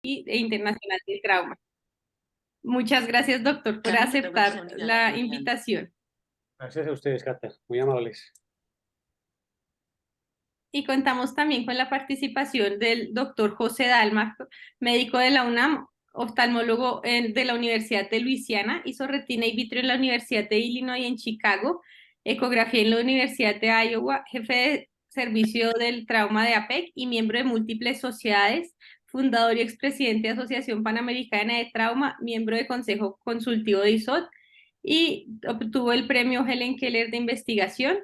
e Internacional del Trauma. Muchas gracias, doctor, por aceptar la invitación. Gracias a ustedes, Cata, muy amables. Y contamos también con la participación del doctor José Dalma, médico de la UNAM, oftalmólogo de la Universidad de Luisiana, hizo retina y vitrio en la Universidad de Illinois en Chicago, ecografía en la Universidad de Iowa, jefe de servicio del trauma de APEC y miembro de múltiples sociedades, fundador y expresidente de Asociación Panamericana de Trauma, miembro de Consejo Consultivo de ISOT y obtuvo el premio Helen Keller de investigación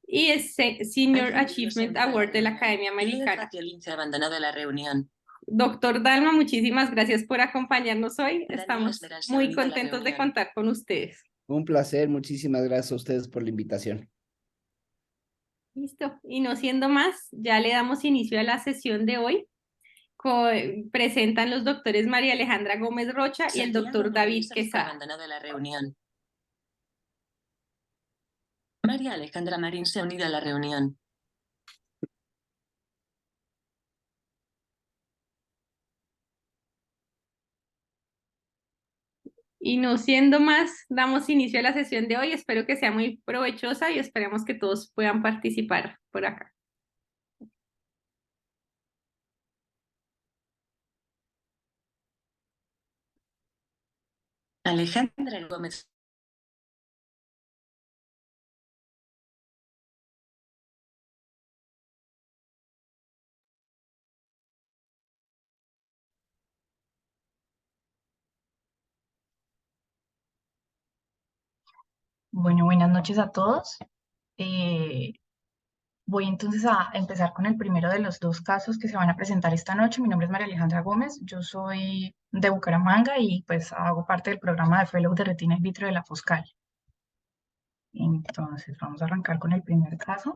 y es Senior Achievement Award de la Academia Americana. Abandonado la reunión. Doctor Dalma, muchísimas gracias por acompañarnos hoy. Estamos muy contentos de contar con ustedes. Un placer, muchísimas gracias a ustedes por la invitación. Listo, y no siendo más, ya le damos inicio a la sesión de hoy. Presentan los doctores María Alejandra Gómez Rocha y el doctor David Quesada. Abandonado la reunión. María Alejandra Marín se ha unido a la reunión. Y no siendo más, damos inicio a la sesión de hoy. Espero que sea muy provechosa y esperemos que todos puedan participar por acá. Alejandra Gómez. Bueno, buenas noches a todos. Voy entonces a empezar con el primero de los dos casos que se van a presentar esta noche. Mi nombre es María Alejandra Gómez, yo soy de Bucaramanga y pues hago parte del programa de Fellow de Retina in Vitro de la Foscal. Entonces vamos a arrancar con el primer caso.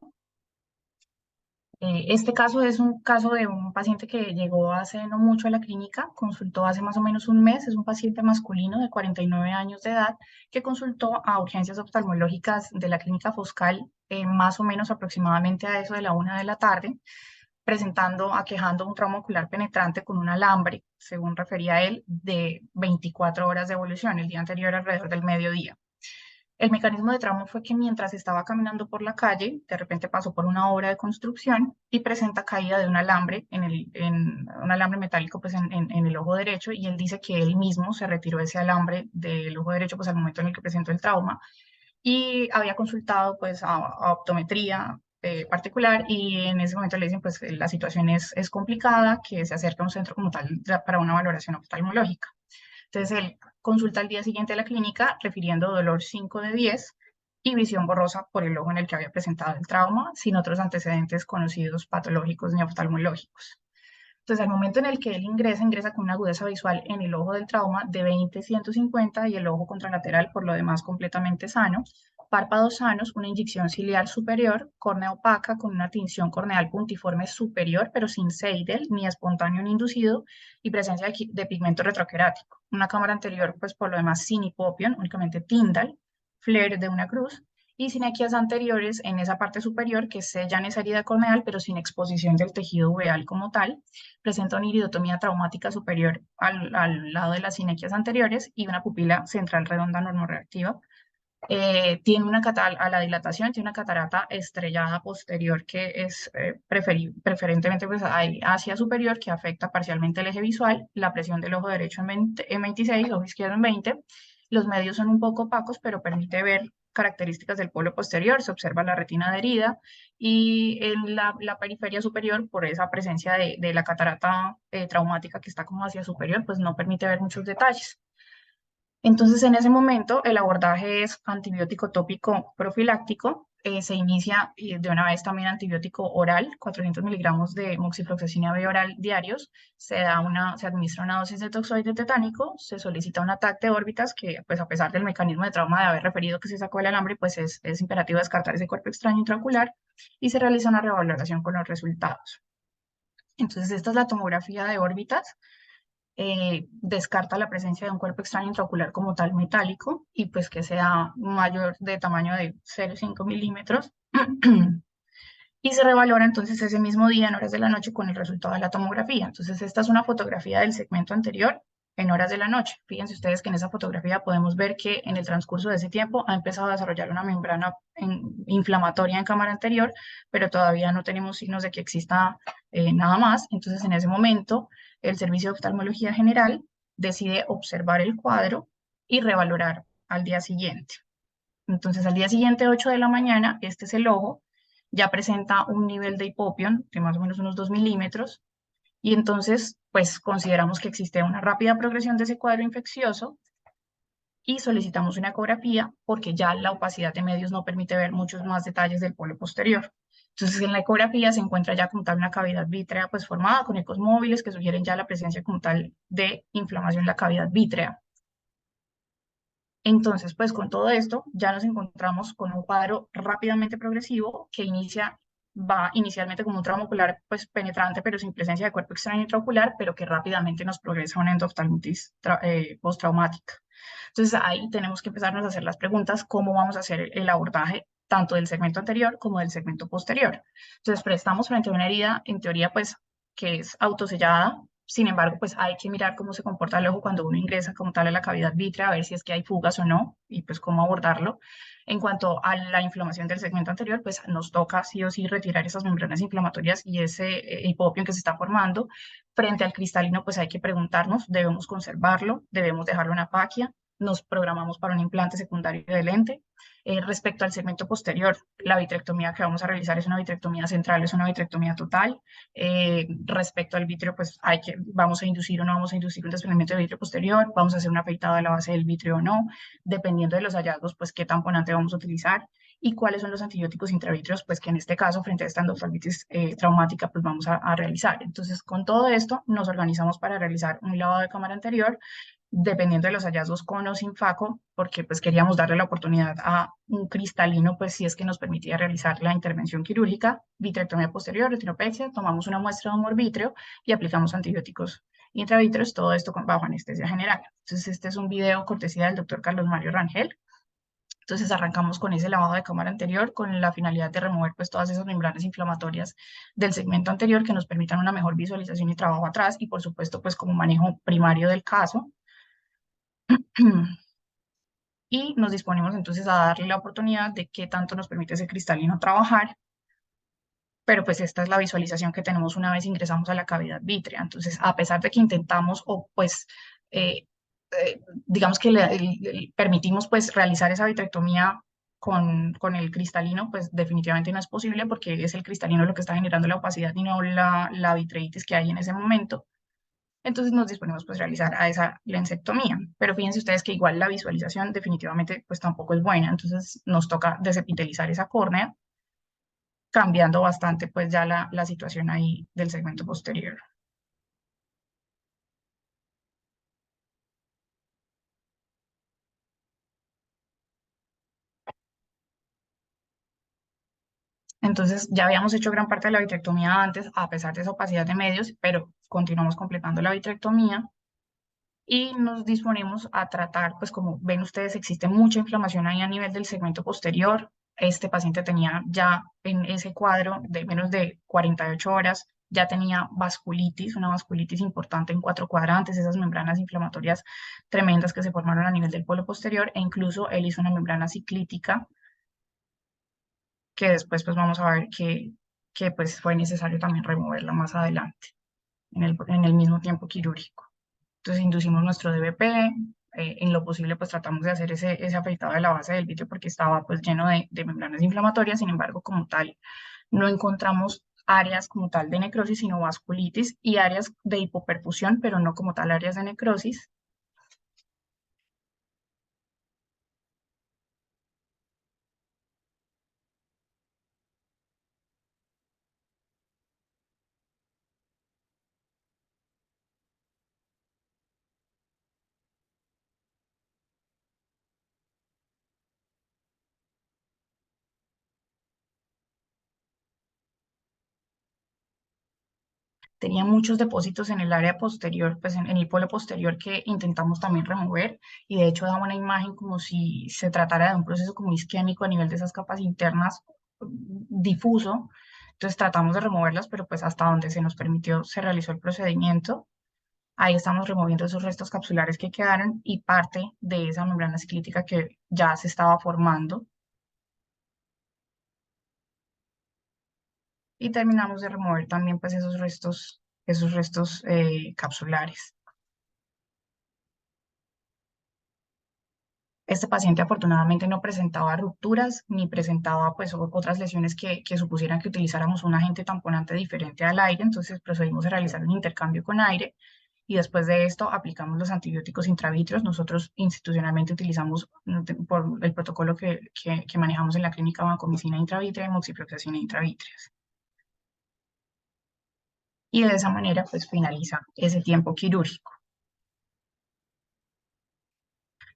Este caso es un caso de un paciente que llegó hace no mucho a la clínica, consultó hace más o menos un mes, es un paciente masculino de 49 años de edad que consultó a urgencias oftalmológicas de la clínica Foscal más o menos aproximadamente a eso de la 1 de la tarde, aquejando un trauma ocular penetrante con un alambre, según refería él, de 24 horas de evolución, el día anterior alrededor del mediodía. El mecanismo de trauma fue que mientras estaba caminando por la calle, de repente pasó por una obra de construcción y presenta caída de un alambre, un alambre metálico pues en el ojo derecho, y él dice que él mismo se retiró ese alambre del ojo derecho pues al momento en el que presentó el trauma y había consultado pues a optometría particular y en ese momento le dicen pues que la situación es complicada, que se acerca a un centro como tal para una valoración oftalmológica. Entonces él consulta al día siguiente a la clínica refiriendo dolor 5 de 10 y visión borrosa por el ojo en el que había presentado el trauma, sin otros antecedentes conocidos patológicos ni oftalmológicos. Entonces, al momento en el que él ingresa con una agudeza visual en el ojo del trauma de 20-150 y el ojo contralateral por lo demás completamente sano, párpados sanos, una inyección ciliar superior, córnea opaca con una tinción corneal puntiforme superior, pero sin seidel, ni espontáneo ni inducido, y presencia de pigmento retroquerático. Una cámara anterior, pues por lo demás sin hipopion, únicamente Tyndall, flare de una cruz, y sinequias anteriores en esa parte superior que sellan esa herida corneal, pero sin exposición del tejido uveal como tal. Presenta una iridotomía traumática superior al lado de las sinequias anteriores y una pupila central redonda normorreactiva. Tiene a la dilatación, tiene una catarata estrellada posterior que es preferentemente pues, hacia superior, que afecta parcialmente el eje visual, la presión del ojo derecho en 26, ojo izquierdo en 20. Los medios son un poco opacos, pero permite ver características del polo posterior, se observa la retina adherida y en la periferia superior, por esa presencia de la catarata traumática que está como hacia superior, pues no permite ver muchos detalles. Entonces, en ese momento, el abordaje es antibiótico tópico profiláctico. Se inicia de una vez también antibiótico oral, 400 miligramos de moxifloxacina B oral diarios. Se administra una dosis de toxoide tetánico. Se solicita un ataque de órbitas que, pues a pesar del mecanismo de trauma de haber referido que se sacó el alambre, pues es imperativo descartar ese cuerpo extraño intraocular y se realiza una revaloración con los resultados. Entonces, esta es la tomografía de órbitas. Descarta la presencia de un cuerpo extraño intraocular como tal metálico y pues que sea mayor de tamaño de 0,5 milímetros. y se revalora entonces ese mismo día en horas de la noche con el resultado de la tomografía. Entonces esta es una fotografía del segmento anterior en horas de la noche. Fíjense ustedes que en esa fotografía podemos ver que en el transcurso de ese tiempo ha empezado a desarrollar una membrana inflamatoria en cámara anterior, pero todavía no tenemos signos de que exista nada más. Entonces en ese momento el Servicio de Oftalmología General decide observar el cuadro y revalorar al día siguiente. Entonces al día siguiente, 8 de la mañana, este es el ojo, ya presenta un nivel de hipopión de más o menos unos 2 milímetros, y entonces, pues consideramos que existe una rápida progresión de ese cuadro infeccioso y solicitamos una ecografía porque ya la opacidad de medios no permite ver muchos más detalles del polo posterior. Entonces, en la ecografía se encuentra ya como tal una cavidad vítrea pues formada con ecos móviles que sugieren ya la presencia como tal de inflamación en la cavidad vítrea. Entonces, pues con todo esto ya nos encontramos con un cuadro rápidamente progresivo que va inicialmente como un trauma ocular pues penetrante pero sin presencia de cuerpo extraño intraocular, pero que rápidamente nos progresa a una endoftalmitis postraumática. Entonces ahí tenemos que empezarnos a hacer las preguntas, ¿cómo vamos a hacer el abordaje tanto del segmento anterior como del segmento posterior? Entonces, pero estamos frente a una herida, en teoría, pues, que es autosellada. Sin embargo, pues hay que mirar cómo se comporta el ojo cuando uno ingresa como tal a la cavidad vítrea, a ver si es que hay fugas o no, y pues cómo abordarlo. En cuanto a la inflamación del segmento anterior, pues nos toca sí o sí retirar esas membranas inflamatorias y ese hipopión que se está formando. Frente al cristalino, pues hay que preguntarnos, ¿debemos conservarlo? ¿Debemos dejarlo en apaquia? Nos programamos para un implante secundario de lente. Respecto al segmento posterior, la vitrectomía que vamos a realizar es una vitrectomía central, es una vitrectomía total. Respecto al vítreo, pues vamos a inducir o no vamos a inducir un desprendimiento de vítreo posterior, vamos a hacer una afeitada de la base del vítreo o no, dependiendo de los hallazgos, pues qué tamponante vamos a utilizar y cuáles son los antibióticos intravítreos, pues que en este caso, frente a esta endoftalmitis traumática, pues vamos a realizar. Entonces, con todo esto, nos organizamos para realizar un lavado de cámara anterior, dependiendo de los hallazgos con o sin FACO, porque pues queríamos darle la oportunidad a un cristalino, pues si es que nos permitía realizar la intervención quirúrgica, vitrectomía posterior, retinopexia, tomamos una muestra de humor vítreo y aplicamos antibióticos intravítreos, todo esto bajo anestesia general. Entonces este es un video cortesía del doctor Carlos Mario Rangel. Entonces arrancamos con ese lavado de cámara anterior con la finalidad de remover pues todas esas membranas inflamatorias del segmento anterior que nos permitan una mejor visualización y trabajo atrás y por supuesto pues como manejo primario del caso. Y nos disponemos entonces a darle la oportunidad de qué tanto nos permite ese cristalino trabajar, pero pues esta es la visualización que tenemos una vez ingresamos a la cavidad vítrea. Entonces, a pesar de que intentamos o pues digamos que permitimos pues realizar esa vitrectomía con el cristalino, pues definitivamente no es posible porque es el cristalino lo que está generando la opacidad y no la vitreitis que hay en ese momento. Entonces nos disponemos pues a realizar a esa lensectomía. Pero fíjense ustedes que igual la visualización definitivamente pues tampoco es buena. Entonces nos toca desepitelizar esa córnea, cambiando bastante pues ya la situación ahí del segmento posterior. Entonces ya habíamos hecho gran parte de la vitrectomía antes, a pesar de esa opacidad de medios, pero continuamos completando la vitrectomía y nos disponemos a tratar, pues como ven ustedes, existe mucha inflamación ahí a nivel del segmento posterior. Este paciente tenía ya en ese cuadro de menos de 48 horas, ya tenía vasculitis, una vasculitis importante en 4 cuadrantes, esas membranas inflamatorias tremendas que se formaron a nivel del polo posterior, e incluso él hizo una membrana ciclítica que después pues vamos a ver que pues fue necesario también removerla más adelante, en el mismo tiempo quirúrgico. Entonces inducimos nuestro DBP, en lo posible pues tratamos de hacer ese afeitado de la base del vítreo porque estaba pues lleno de membranas inflamatorias, sin embargo como tal no encontramos áreas como tal de necrosis, sino vasculitis y áreas de hipoperfusión, pero no como tal áreas de necrosis. Tenía muchos depósitos en el área posterior, pues en el polo posterior que intentamos también remover y de hecho daba una imagen como si se tratara de un proceso como isquémico a nivel de esas capas internas difuso. Entonces tratamos de removerlas, pero pues hasta donde se nos permitió se realizó el procedimiento. Ahí estamos removiendo esos restos capsulares que quedaron y parte de esa membrana ciclítica que ya se estaba formando. Y terminamos de remover también pues esos restos capsulares. Este paciente afortunadamente no presentaba rupturas ni presentaba pues otras lesiones que supusieran que utilizáramos un agente tamponante diferente al aire, entonces procedimos a realizar un intercambio con aire y después de esto aplicamos los antibióticos intravítreos. Nosotros institucionalmente utilizamos por el protocolo que manejamos en la clínica vancomicina intravítrea y moxifloxacina intravítreas. Y de esa manera pues finaliza ese tiempo quirúrgico.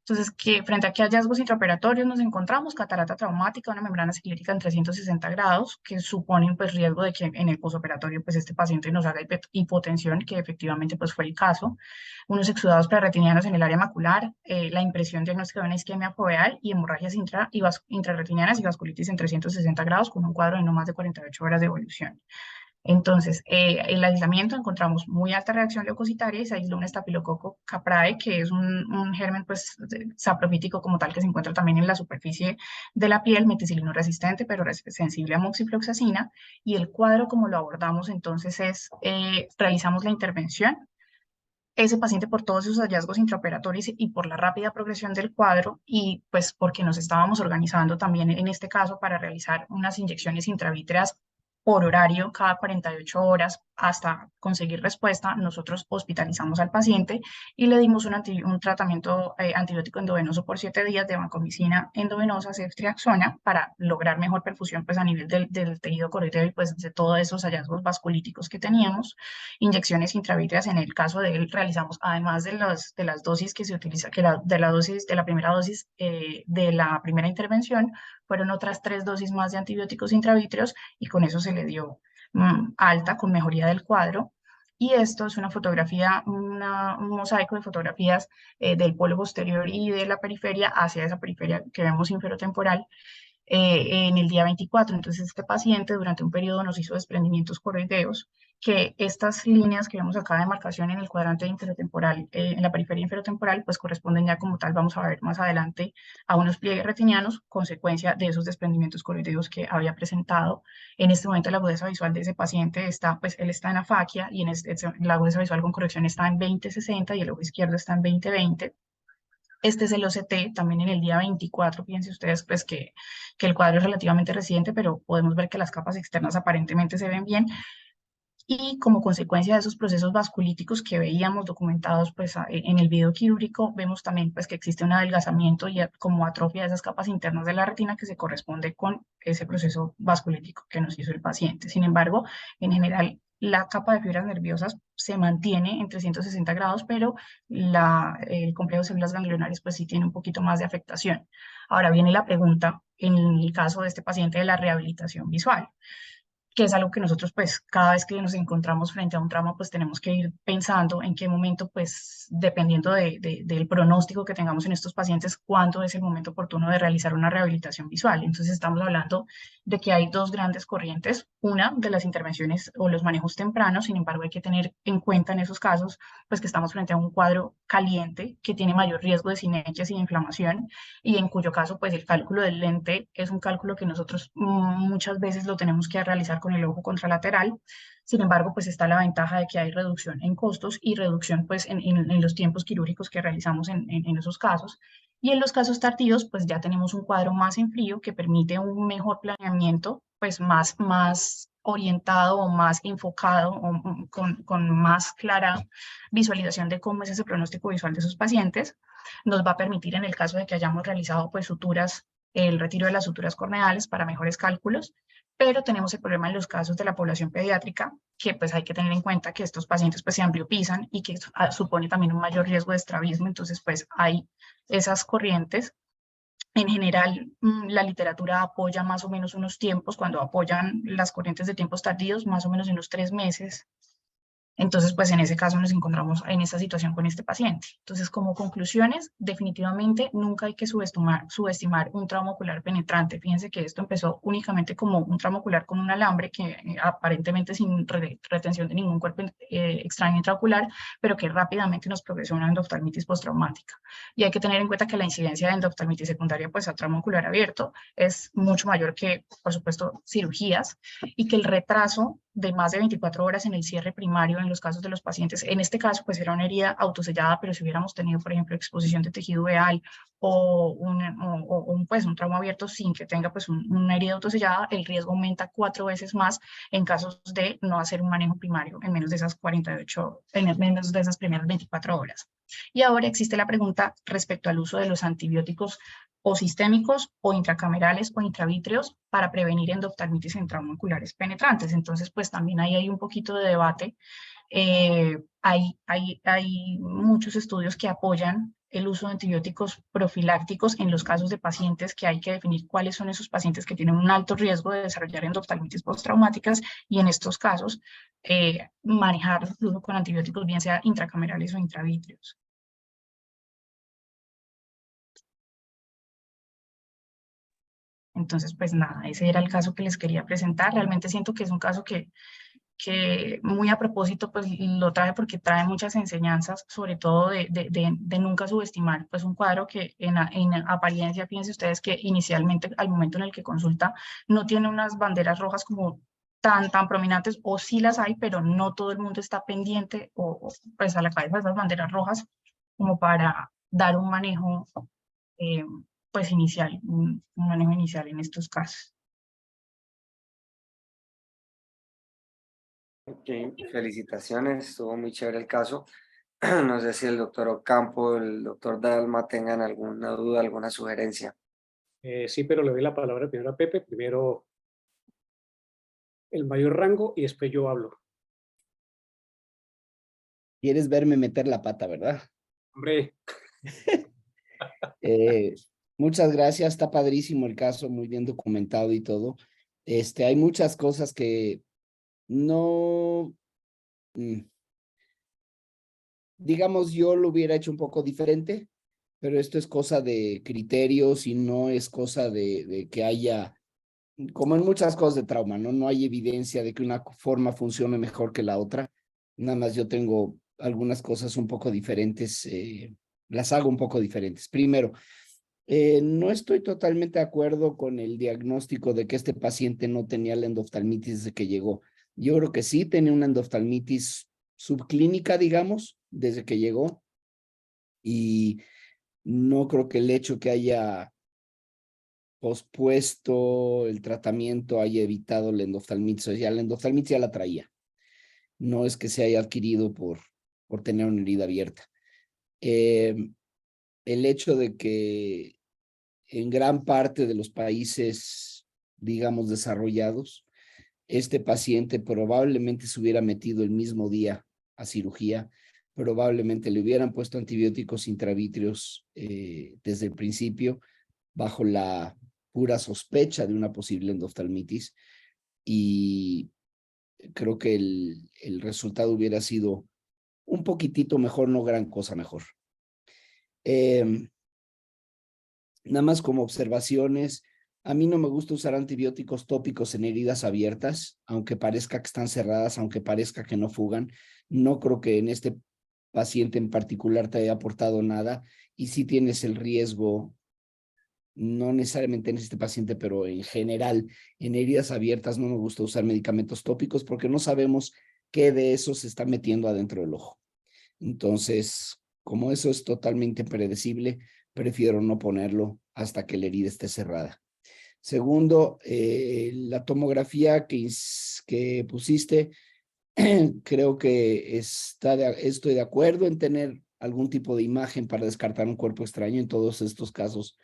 Entonces, que frente a qué hallazgos intraoperatorios nos encontramos, catarata traumática, una membrana ciclítica en 360 grados, que suponen pues riesgo de que en el posoperatorio pues este paciente nos haga hipotensión, que efectivamente pues fue el caso, unos exudados preretinianos en el área macular, la impresión diagnóstica de una isquemia foveal y hemorragias intrarretinianas y vasculitis en 360 grados con un cuadro de no más de 48 horas de evolución. Entonces, el aislamiento encontramos muy alta reacción leucocitaria y se aisló un estafilococo caprae, que es un germen pues, saprofítico como tal que se encuentra también en la superficie de la piel, meticilino resistente, pero sensible a moxifloxacina. Y el cuadro, como lo abordamos entonces, es realizamos la intervención. Ese paciente por todos esos hallazgos intraoperatorios y por la rápida progresión del cuadro y pues porque nos estábamos organizando también en este caso para realizar unas inyecciones intravítreas por horario cada 48 horas hasta conseguir respuesta, nosotros hospitalizamos al paciente y le dimos un tratamiento antibiótico endovenoso por 7 días de vancomicina endovenosa, ceftriaxona, para lograr mejor perfusión pues, a nivel del tejido coroideo y pues, de todos esos hallazgos vasculíticos que teníamos. Inyecciones intravítreas, en el caso de él, realizamos, además de las dosis que se utiliza, de la primera dosis de la primera intervención, fueron otras 3 dosis más de antibióticos intravítreos y con eso se le dio alta con mejoría del cuadro. Y esto es una fotografía, un mosaico de fotografías del polo posterior y de la periferia hacia esa periferia que vemos inferotemporal en el día 24. Entonces, este paciente durante un periodo nos hizo desprendimientos coroideos, que estas líneas que vemos acá de marcación en el cuadrante inferotemporal, en la periferia inferotemporal, pues corresponden ya como tal, vamos a ver más adelante, a unos pliegues retinianos, consecuencia de esos desprendimientos coroideos que había presentado. En este momento la agudeza visual de ese paciente está, pues él está en afaquia y la agudeza visual con corrección está en 20/60 y el ojo izquierdo está en 20/20. Este es el OCT, también en el día 24, fíjense ustedes pues que el cuadro es relativamente reciente, pero podemos ver que las capas externas aparentemente se ven bien. Y como consecuencia de esos procesos vasculíticos que veíamos documentados pues, en el video quirúrgico, vemos también pues, que existe un adelgazamiento y como atrofia de esas capas internas de la retina que se corresponde con ese proceso vasculítico que nos hizo el paciente. Sin embargo, en general, la capa de fibras nerviosas se mantiene en 360 grados, pero el complejo de células ganglionares pues sí tiene un poquito más de afectación. Ahora viene la pregunta, en el caso de este paciente, de la rehabilitación visual, que es algo que nosotros pues cada vez que nos encontramos frente a un trauma pues tenemos que ir pensando en qué momento pues dependiendo del pronóstico que tengamos en estos pacientes, cuándo es el momento oportuno de realizar una rehabilitación visual. Entonces estamos hablando de que hay dos grandes corrientes, una de las intervenciones o los manejos tempranos, sin embargo hay que tener en cuenta en esos casos pues que estamos frente a un cuadro caliente que tiene mayor riesgo de sinequias y de inflamación y en cuyo caso pues el cálculo del lente es un cálculo que nosotros muchas veces lo tenemos que realizar con el ojo contralateral. Sin embargo, pues está la ventaja de que hay reducción en costos y reducción pues en los tiempos quirúrgicos que realizamos en esos casos. Y en los casos tardíos, pues ya tenemos un cuadro más en frío que permite un mejor planeamiento, pues más orientado o más enfocado o con más clara visualización de cómo es ese pronóstico visual de esos pacientes. Nos va a permitir en el caso de que hayamos realizado pues suturas, el retiro de las suturas corneales para mejores cálculos, pero tenemos el problema en los casos de la población pediátrica, que pues hay que tener en cuenta que estos pacientes pues se ambliopizan y que supone también un mayor riesgo de estrabismo, entonces pues hay esas corrientes. En general, la literatura apoya más o menos unos tiempos, cuando apoyan las corrientes de tiempos tardíos, más o menos en unos 3 meses Entonces, pues en ese caso nos encontramos en esta situación con este paciente. Entonces, como conclusiones, definitivamente nunca hay que subestimar un trauma ocular penetrante. Fíjense que esto empezó únicamente como un trauma ocular con un alambre que aparentemente sin retención de ningún cuerpo extraño intraocular, pero que rápidamente nos progresó a una endoftalmitis postraumática. Y hay que tener en cuenta que la incidencia de endoftalmitis secundaria pues a trauma ocular abierto es mucho mayor que, por supuesto, cirugías, y que el retraso de más de 24 horas en el cierre primario en los casos de los pacientes, en este caso pues era una herida autosellada, pero si hubiéramos tenido, por ejemplo, exposición de tejido veal pues, un trauma abierto sin que tenga pues una herida autosellada, el riesgo aumenta 4 veces más en casos de no hacer un manejo primario en menos de esas 48, en menos de esas primeras 24 horas. Y ahora existe la pregunta respecto al uso de los antibióticos o sistémicos o intracamerales o intravítreos para prevenir endoftalmitis en trauma oculares penetrantes. Entonces, pues también ahí hay un poquito de debate. Hay muchos estudios que apoyan el uso de antibióticos profilácticos en los casos de pacientes que hay que definir cuáles son esos pacientes que tienen un alto riesgo de desarrollar endoftalmitis postraumáticas y en estos casos manejar el uso con antibióticos bien sea intracamerales o intravítreos. Entonces, pues nada, ese era el caso que les quería presentar. Realmente siento que es un caso que muy a propósito, pues lo trae porque trae muchas enseñanzas, sobre todo de nunca subestimar, pues un cuadro que en apariencia, fíjense ustedes que inicialmente al momento en el que consulta no tiene unas banderas rojas como tan prominentes, o sí las hay, pero no todo el mundo está pendiente pues a la cabeza de esas banderas rojas como para dar un manejo eh, pues inicial, un manejo inicial en estos casos. Ok, felicitaciones, estuvo muy chévere el caso. No sé si el doctor Ocampo, el doctor Dalma tengan alguna duda, alguna sugerencia. Sí, pero le doy la palabra primero a Pepe, primero el mayor rango y después yo hablo. Quieres verme meter la pata, ¿verdad? Hombre, Muchas gracias, está padrísimo el caso, muy bien documentado y todo. Hay muchas cosas que no, digamos, yo lo hubiera hecho un poco diferente, pero esto es cosa de criterios y no es cosa de que haya, como en muchas cosas de trauma, ¿no? No hay evidencia de que una forma funcione mejor que la otra. Nada más yo tengo algunas cosas un poco diferentes, las hago un poco diferentes. Primero, no estoy totalmente de acuerdo con el diagnóstico de que este paciente no tenía la endoftalmitis desde que llegó. Yo creo que sí tenía una endoftalmitis subclínica, digamos, desde que llegó, y no creo que el hecho que haya pospuesto el tratamiento haya evitado la endoftalmitis. O sea, la endoftalmitis ya la traía. No es que se haya adquirido por tener una herida abierta. El hecho de que en gran parte de los países, digamos, desarrollados, este paciente probablemente se hubiera metido el mismo día a cirugía, probablemente le hubieran puesto antibióticos intravítreos desde el principio, bajo la pura sospecha de una posible endoftalmitis, y creo que el resultado hubiera sido un poquitito mejor, no gran cosa mejor. Nada más como observaciones, a mí no me gusta usar antibióticos tópicos en heridas abiertas, aunque parezca que están cerradas, aunque parezca que no fugan. No creo que en este paciente en particular te haya aportado nada, y sí tienes el riesgo, no necesariamente en este paciente, pero en general, en heridas abiertas no me gusta usar medicamentos tópicos porque no sabemos qué de eso se está metiendo adentro del ojo. Entonces, como eso es totalmente predecible, prefiero no ponerlo hasta que la herida esté cerrada. Segundo, la tomografía que pusiste, creo que estoy de acuerdo en tener algún tipo de imagen para descartar un cuerpo extraño. En todos estos casos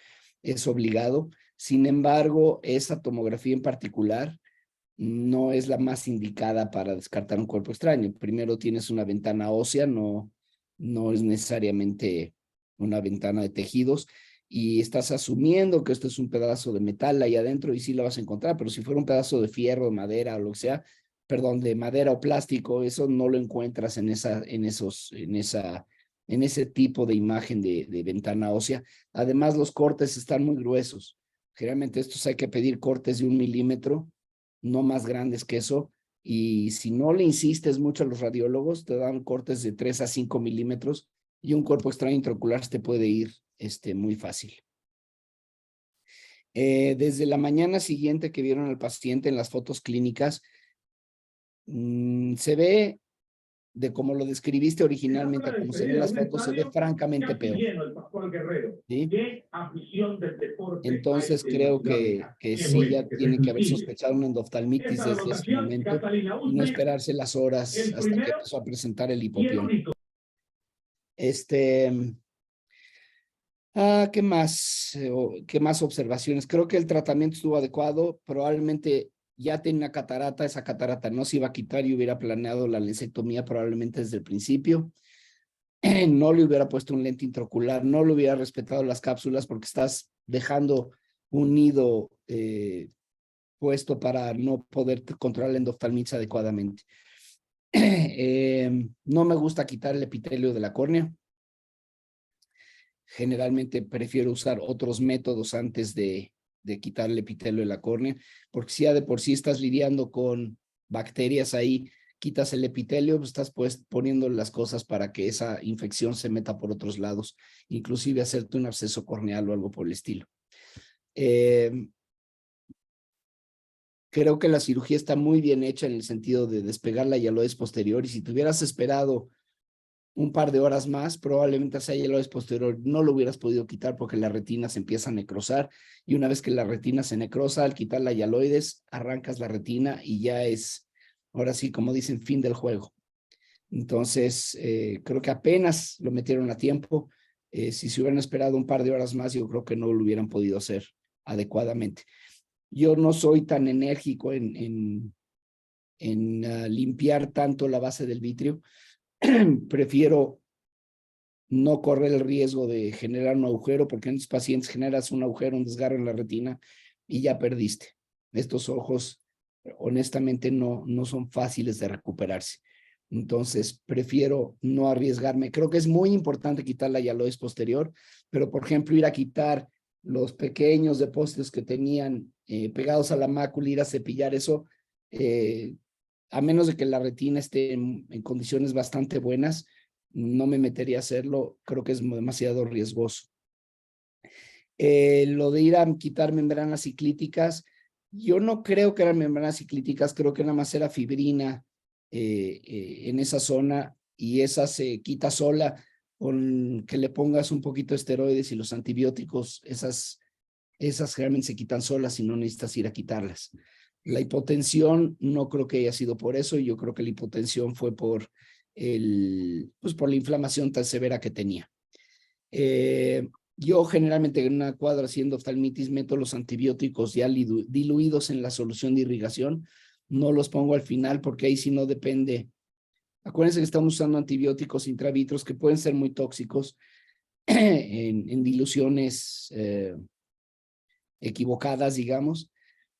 es obligado. Sin embargo, esa tomografía en particular no es la más indicada para descartar un cuerpo extraño. Primero tienes una ventana ósea, no es necesariamente una ventana de tejidos, y estás asumiendo que esto es un pedazo de metal ahí adentro y sí lo vas a encontrar, pero si fuera un pedazo de fierro, de madera o lo que sea, perdón, de madera o plástico, eso no lo encuentras en ese tipo de imagen de ventana ósea. Además, los cortes están muy gruesos. Generalmente estos hay que pedir cortes de 1 milímetro, no más grandes que eso. Y si no le insistes mucho a los radiólogos, te dan cortes de 3 a 5 milímetros y un cuerpo extraño intraocular te puede ir muy fácil. Desde la mañana siguiente que vieron al paciente en las fotos clínicas, se ve de como lo describiste originalmente, como se ven las fotos, se ve francamente peor. ¿Sí? Entonces creo que sí ya tiene que haber sospechado una endoftalmitis desde ese momento y no esperarse las horas hasta que empezó a presentar el hipopión. ¿Qué más? ¿Qué más observaciones? Creo que el tratamiento estuvo adecuado. Probablemente ya tenía una catarata. Esa catarata no se iba a quitar y hubiera planeado la lensectomía probablemente desde el principio. No le hubiera puesto un lente intraocular, no le hubiera respetado las cápsulas porque estás dejando un nido puesto para no poder controlar la endoftalmitis adecuadamente. No me gusta quitar el epitelio de la córnea. Generalmente prefiero usar otros métodos antes de quitar el epitelio de la córnea, porque si ya de por sí estás lidiando con bacterias ahí, quitas el epitelio, pues estás pues poniendo las cosas para que esa infección se meta por otros lados, inclusive hacerte un absceso corneal o algo por el estilo. Creo que la cirugía está muy bien hecha en el sentido de despegar la hialoides posterior, y si te hubieras esperado un par de horas más, probablemente esa hialoides posterior no lo hubieras podido quitar porque la retina se empieza a necrosar, y una vez que la retina se necrosa, al quitar la hialoides, arrancas la retina y ya es, ahora sí, como dicen, fin del juego. Entonces, creo que apenas lo metieron a tiempo. Si se hubieran esperado un par de horas más, yo creo que no lo hubieran podido hacer adecuadamente. Yo no soy tan enérgico en limpiar tanto la base del vitrio. Prefiero no correr el riesgo de generar un agujero, porque en estos pacientes generas un agujero, un desgarro en la retina y ya perdiste. Estos ojos, honestamente, no son fáciles de recuperarse. Entonces, prefiero no arriesgarme. Creo que es muy importante quitar la hialoides posterior, pero, por ejemplo, ir a quitar los pequeños depósitos que tenían pegados a la mácula, ir a cepillar eso, a menos de que la retina esté en condiciones bastante buenas, no me metería a hacerlo. Creo que es demasiado riesgoso. Lo de ir a quitar membranas ciclíticas, yo no creo que eran membranas ciclíticas, creo que nada más era fibrina en esa zona, y esa se quita sola con que le pongas un poquito de esteroides y los antibióticos. Esas realmente se quitan solas y no necesitas ir a quitarlas. La hipotensión no creo que haya sido por eso, y yo creo que la hipotensión fue por la inflamación tan severa que tenía. Yo generalmente en una cuadra haciendo oftalmitis meto los antibióticos ya diluidos en la solución de irrigación. No los pongo al final porque ahí sí no depende. Acuérdense que estamos usando antibióticos intravitreos que pueden ser muy tóxicos en diluciones equivocadas, digamos.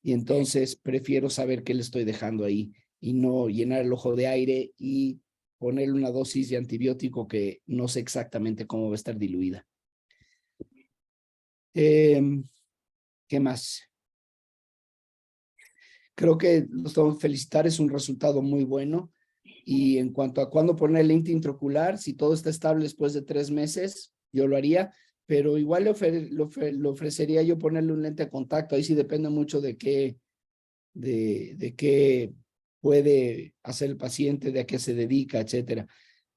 Y entonces prefiero saber qué le estoy dejando ahí y no llenar el ojo de aire y ponerle una dosis de antibiótico que no sé exactamente cómo va a estar diluida. ¿Qué más? Creo que los tengo que felicitar, es un resultado muy bueno. Y en cuanto a cuándo poner el lente intraocular, si todo está estable después de 3 meses, yo lo haría, pero igual le ofrecería yo ponerle un lente de contacto. Ahí sí depende mucho de qué puede hacer el paciente, de a qué se dedica, etcétera.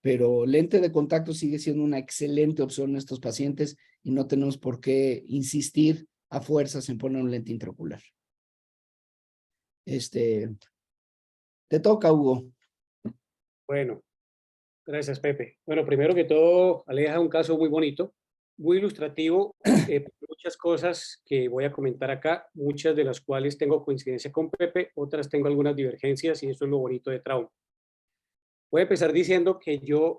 Pero lente de contacto sigue siendo una excelente opción en estos pacientes y no tenemos por qué insistir a fuerzas en poner un lente intraocular. Te toca, Hugo. Bueno, gracias, Pepe. Bueno, primero que todo, Aleja, un caso muy bonito, muy ilustrativo, muchas cosas que voy a comentar acá, muchas de las cuales tengo coincidencia con Pepe, otras tengo algunas divergencias, y eso es lo bonito de trauma. Voy a empezar diciendo que yo,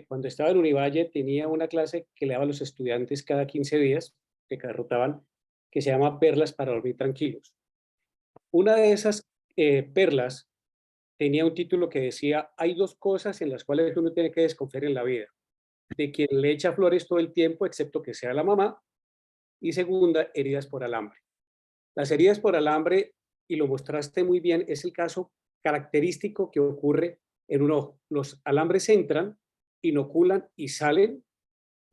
cuando estaba en Univalle, tenía una clase que le daba a los estudiantes cada 15 días, que cada rotaban, que se llama Perlas para dormir tranquilos. Una de esas perlas tenía un título que decía, hay dos cosas en las cuales uno tiene que desconfiar en la vida. De quien le echa flores todo el tiempo, excepto que sea la mamá. Y segunda, heridas por alambre. Las heridas por alambre, y lo mostraste muy bien, es el caso característico que ocurre en un ojo. Los alambres entran, inoculan y salen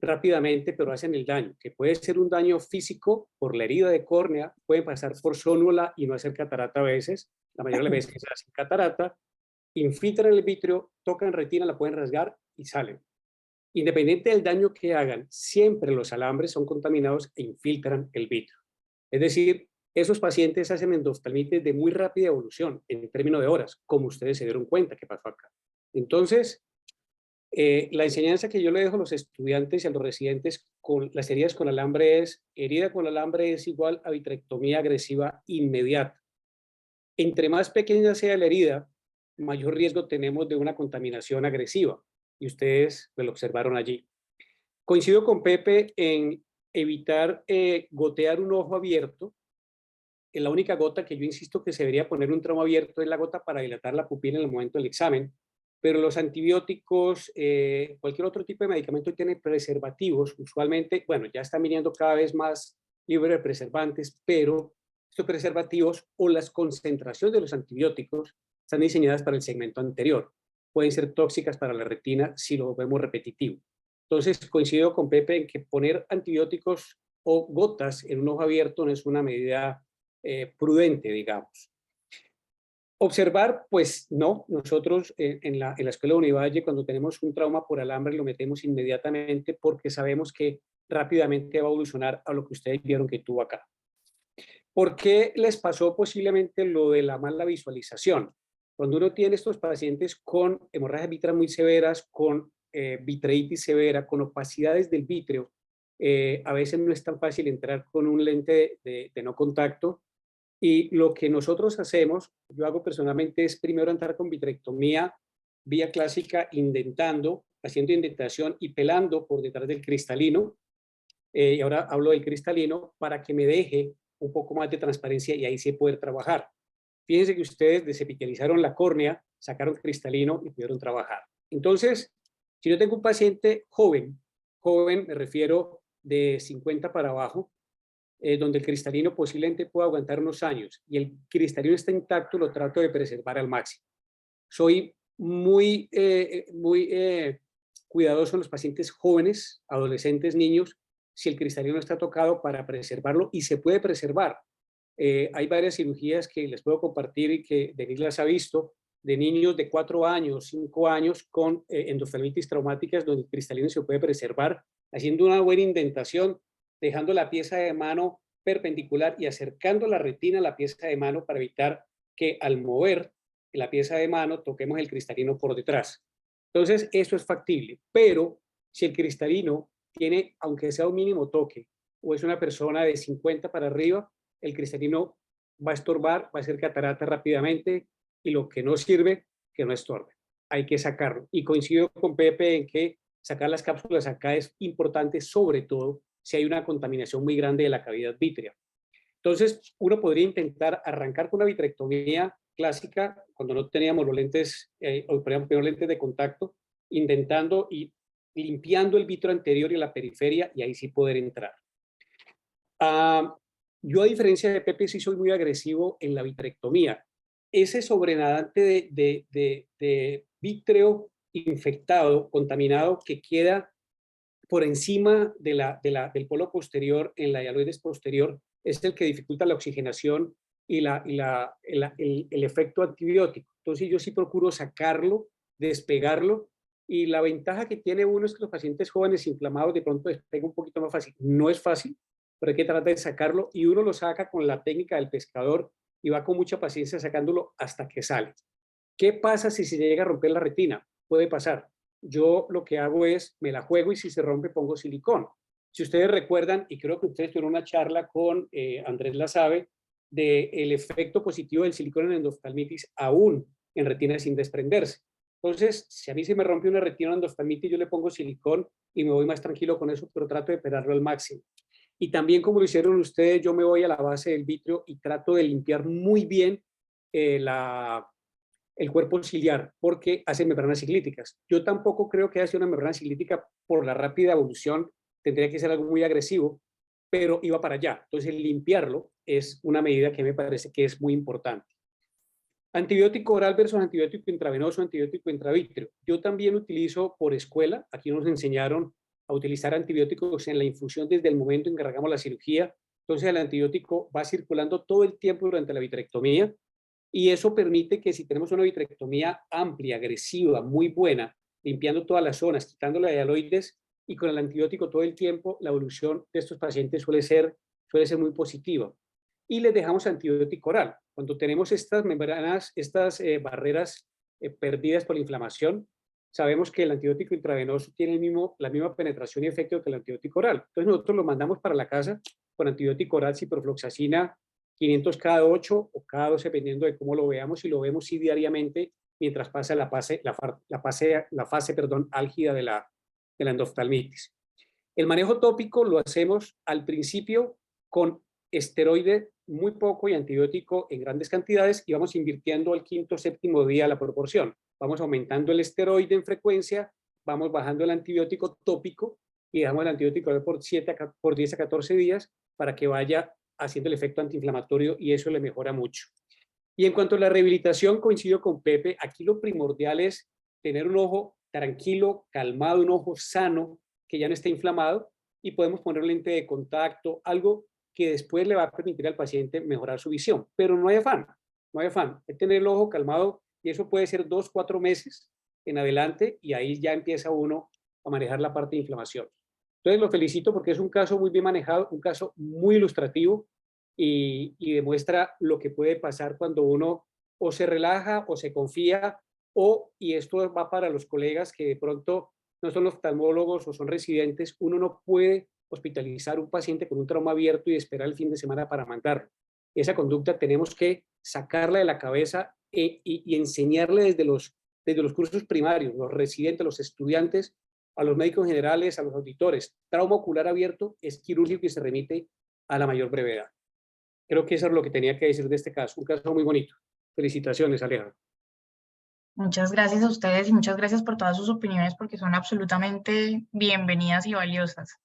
rápidamente, pero hacen el daño, que puede ser un daño físico por la herida de córnea, puede pasar por zónula y no hacer catarata a veces, la mayoría de las veces se hace catarata, infiltran el vítreo, tocan retina, la pueden rasgar y salen. Independiente del daño que hagan, siempre los alambres son contaminados e infiltran el vítreo. Es decir, esos pacientes hacen endoftalmitis de muy rápida evolución, en términos de horas, como ustedes se dieron cuenta que pasó acá. Entonces, la enseñanza que yo le dejo a los estudiantes y a los residentes con las heridas con alambre es, herida con alambre es igual a vitrectomía agresiva inmediata. Entre más pequeña sea la herida, mayor riesgo tenemos de una contaminación agresiva. Y ustedes lo observaron allí. Coincido con Pepe en evitar gotear un ojo abierto. La única gota que yo insisto que se debería poner un tramo abierto es la gota para dilatar la pupila en el momento del examen, pero los antibióticos, cualquier otro tipo de medicamento tiene preservativos, usualmente, bueno, ya están viniendo cada vez más libres de preservantes, pero estos preservativos o las concentraciones de los antibióticos están diseñadas para el segmento anterior. Pueden ser tóxicas para la retina si lo vemos repetitivo. Entonces, coincido con Pepe en que poner antibióticos o gotas en un ojo abierto no es una medida prudente, digamos. Observar, pues no, nosotros en la Escuela de Univalle, cuando tenemos un trauma por alambre, lo metemos inmediatamente porque sabemos que rápidamente va a evolucionar a lo que ustedes vieron que tuvo acá. ¿Por qué les pasó posiblemente lo de la mala visualización? Cuando uno tiene estos pacientes con hemorragias vítreas muy severas, con vitreitis severa, con opacidades del vítreo, a veces no es tan fácil entrar con un lente de no contacto. Y lo que nosotros hacemos, yo hago personalmente, es primero entrar con vitrectomía vía clásica, indentando, haciendo indentación y pelando por detrás del cristalino. Y ahora hablo del cristalino para que me deje un poco más de transparencia y ahí sí poder trabajar. Fíjense que ustedes desepitelizaron la córnea, sacaron cristalino y pudieron trabajar. Entonces, si yo tengo un paciente joven me refiero de 50 para abajo, donde el cristalino posiblemente pueda aguantar unos años y el cristalino está intacto, lo trato de preservar al máximo. Soy muy cuidadoso en los pacientes jóvenes, adolescentes, niños, si el cristalino está tocado para preservarlo y se puede preservar. Hay varias cirugías que les puedo compartir y que Denis las ha visto, de niños de 4 años, 5 años con endoftalmitis traumáticas donde el cristalino se puede preservar haciendo una buena indentación, dejando la pieza de mano perpendicular y acercando la retina a la pieza de mano para evitar que al mover la pieza de mano toquemos el cristalino por detrás. Entonces, eso es factible, pero si el cristalino tiene, aunque sea un mínimo toque, o es una persona de 50 para arriba, el cristalino va a estorbar, va a hacer catarata rápidamente y lo que no sirve, que no estorbe. Hay que sacarlo. Y coincido con Pepe en que sacar las cápsulas acá es importante, sobre todo si hay una contaminación muy grande de la cavidad vítrea. Entonces, uno podría intentar arrancar con una vitrectomía clásica cuando no teníamos los lentes, o poníamos lentes de contacto, intentando y limpiando el vítreo anterior y la periferia y ahí sí poder entrar. Yo, a diferencia de Pepe, sí soy muy agresivo en la vitrectomía. Ese sobrenadante de vítreo infectado, contaminado, que queda por encima del polo posterior, en la hialoides posterior, es el que dificulta la oxigenación y el efecto antibiótico. Entonces yo sí procuro sacarlo, despegarlo, y la ventaja que tiene uno es que los pacientes jóvenes inflamados de pronto despega un poquito más fácil. No es fácil, pero hay que tratar de sacarlo y uno lo saca con la técnica del pescador y va con mucha paciencia sacándolo hasta que sale. ¿Qué pasa si se llega a romper la retina? Puede pasar. Yo lo que hago es, me la juego y si se rompe pongo silicón. Si ustedes recuerdan, y creo que ustedes tuvieron una charla con Andrés Lasabe, del efecto positivo del silicón en endoftalmitis aún en retina sin desprenderse. Entonces, si a mí se me rompe una retina en endoftalmitis, yo le pongo silicón y me voy más tranquilo con eso, pero trato de operarlo al máximo. Y también, como lo hicieron ustedes, yo me voy a la base del vítreo y trato de limpiar muy bien el cuerpo ciliar porque hace membranas ciclíticas. Yo tampoco creo que hace una membrana ciclítica por la rápida evolución, tendría que ser algo muy agresivo, pero iba para allá. Entonces, limpiarlo es una medida que me parece que es muy importante. Antibiótico oral versus antibiótico intravenoso, antibiótico intravítreo. Yo también utilizo por escuela, aquí nos enseñaron a utilizar antibióticos en la infusión desde el momento en que hagamos la cirugía. Entonces, el antibiótico va circulando todo el tiempo durante la vitrectomía y eso permite que si tenemos una vitrectomía amplia, agresiva, muy buena, limpiando todas las zonas, quitando la hialoides y con el antibiótico todo el tiempo, la evolución de estos pacientes suele ser muy positiva. Y les dejamos antibiótico oral. Cuando tenemos estas membranas, estas barreras perdidas por la inflamación, sabemos que el antibiótico intravenoso tiene la misma penetración y efecto que el antibiótico oral. Entonces nosotros lo mandamos para la casa con antibiótico oral, ciprofloxacina, 500 cada 8 o cada 2, dependiendo de cómo lo veamos, y lo vemos sí, diariamente mientras pasa la fase álgida de la endoftalmitis. El manejo tópico lo hacemos al principio con esteroide muy poco y antibiótico en grandes cantidades y vamos invirtiendo al quinto, séptimo día la proporción. Vamos aumentando el esteroide en frecuencia, vamos bajando el antibiótico tópico y dejamos el antibiótico por 10 a 14 días para que vaya haciendo el efecto antiinflamatorio y eso le mejora mucho. Y en cuanto a la rehabilitación, coincido con Pepe, aquí lo primordial es tener un ojo tranquilo, calmado, un ojo sano, que ya no esté inflamado, y podemos poner un lente de contacto, algo que después le va a permitir al paciente mejorar su visión. Pero no hay afán, no hay afán. Hay que tener el ojo calmado y eso puede ser 2, 4 meses en adelante y ahí ya empieza uno a manejar la parte de inflamación. Entonces lo felicito porque es un caso muy bien manejado, un caso muy ilustrativo y demuestra lo que puede pasar cuando uno o se relaja o se confía y esto va para los colegas que de pronto no son oftalmólogos o son residentes, uno no puede hospitalizar un paciente con un trauma abierto y esperar el fin de semana para mandarlo. Esa conducta tenemos que sacarla de la cabeza y enseñarle desde los cursos primarios, los residentes, los estudiantes, a los médicos generales, a los auditores. Trauma ocular abierto es quirúrgico y se remite a la mayor brevedad. Creo que eso es lo que tenía que decir de este caso. Un caso muy bonito. Felicitaciones, Alejandro. Muchas gracias a ustedes y muchas gracias por todas sus opiniones porque son absolutamente bienvenidas y valiosas.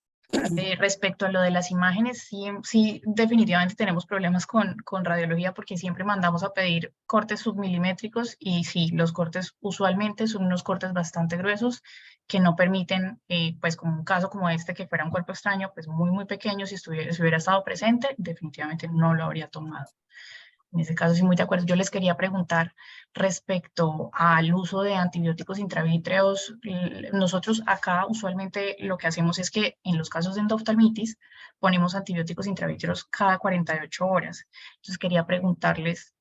Respecto a lo de las imágenes, sí, definitivamente tenemos problemas con radiología porque siempre mandamos a pedir cortes submilimétricos y sí, los cortes usualmente son unos cortes bastante gruesos que no permiten, pues como un caso como este, que fuera un cuerpo extraño, pues muy, muy pequeño, si hubiera estado presente, definitivamente no lo habría tomado. En ese caso, sí, muy de acuerdo. Yo les quería preguntar respecto al uso de antibióticos intravítreos. Nosotros acá usualmente lo que hacemos es que en los casos de endoftalmitis ponemos antibióticos intravítreos cada 48 horas. Entonces quería preguntarles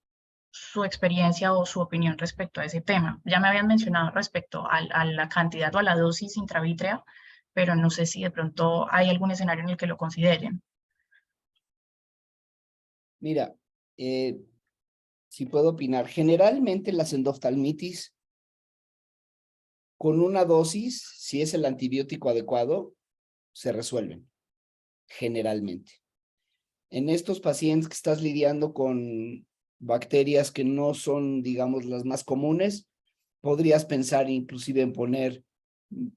su experiencia o su opinión respecto a ese tema. Ya me habían mencionado respecto a la cantidad o a la dosis intravítrea, pero no sé si de pronto hay algún escenario en el que lo consideren. Mira, si puedo opinar, generalmente las endoftalmitis con una dosis, si es el antibiótico adecuado, se resuelven, generalmente. En estos pacientes que estás lidiando con bacterias que no son, digamos, las más comunes, podrías pensar inclusive en poner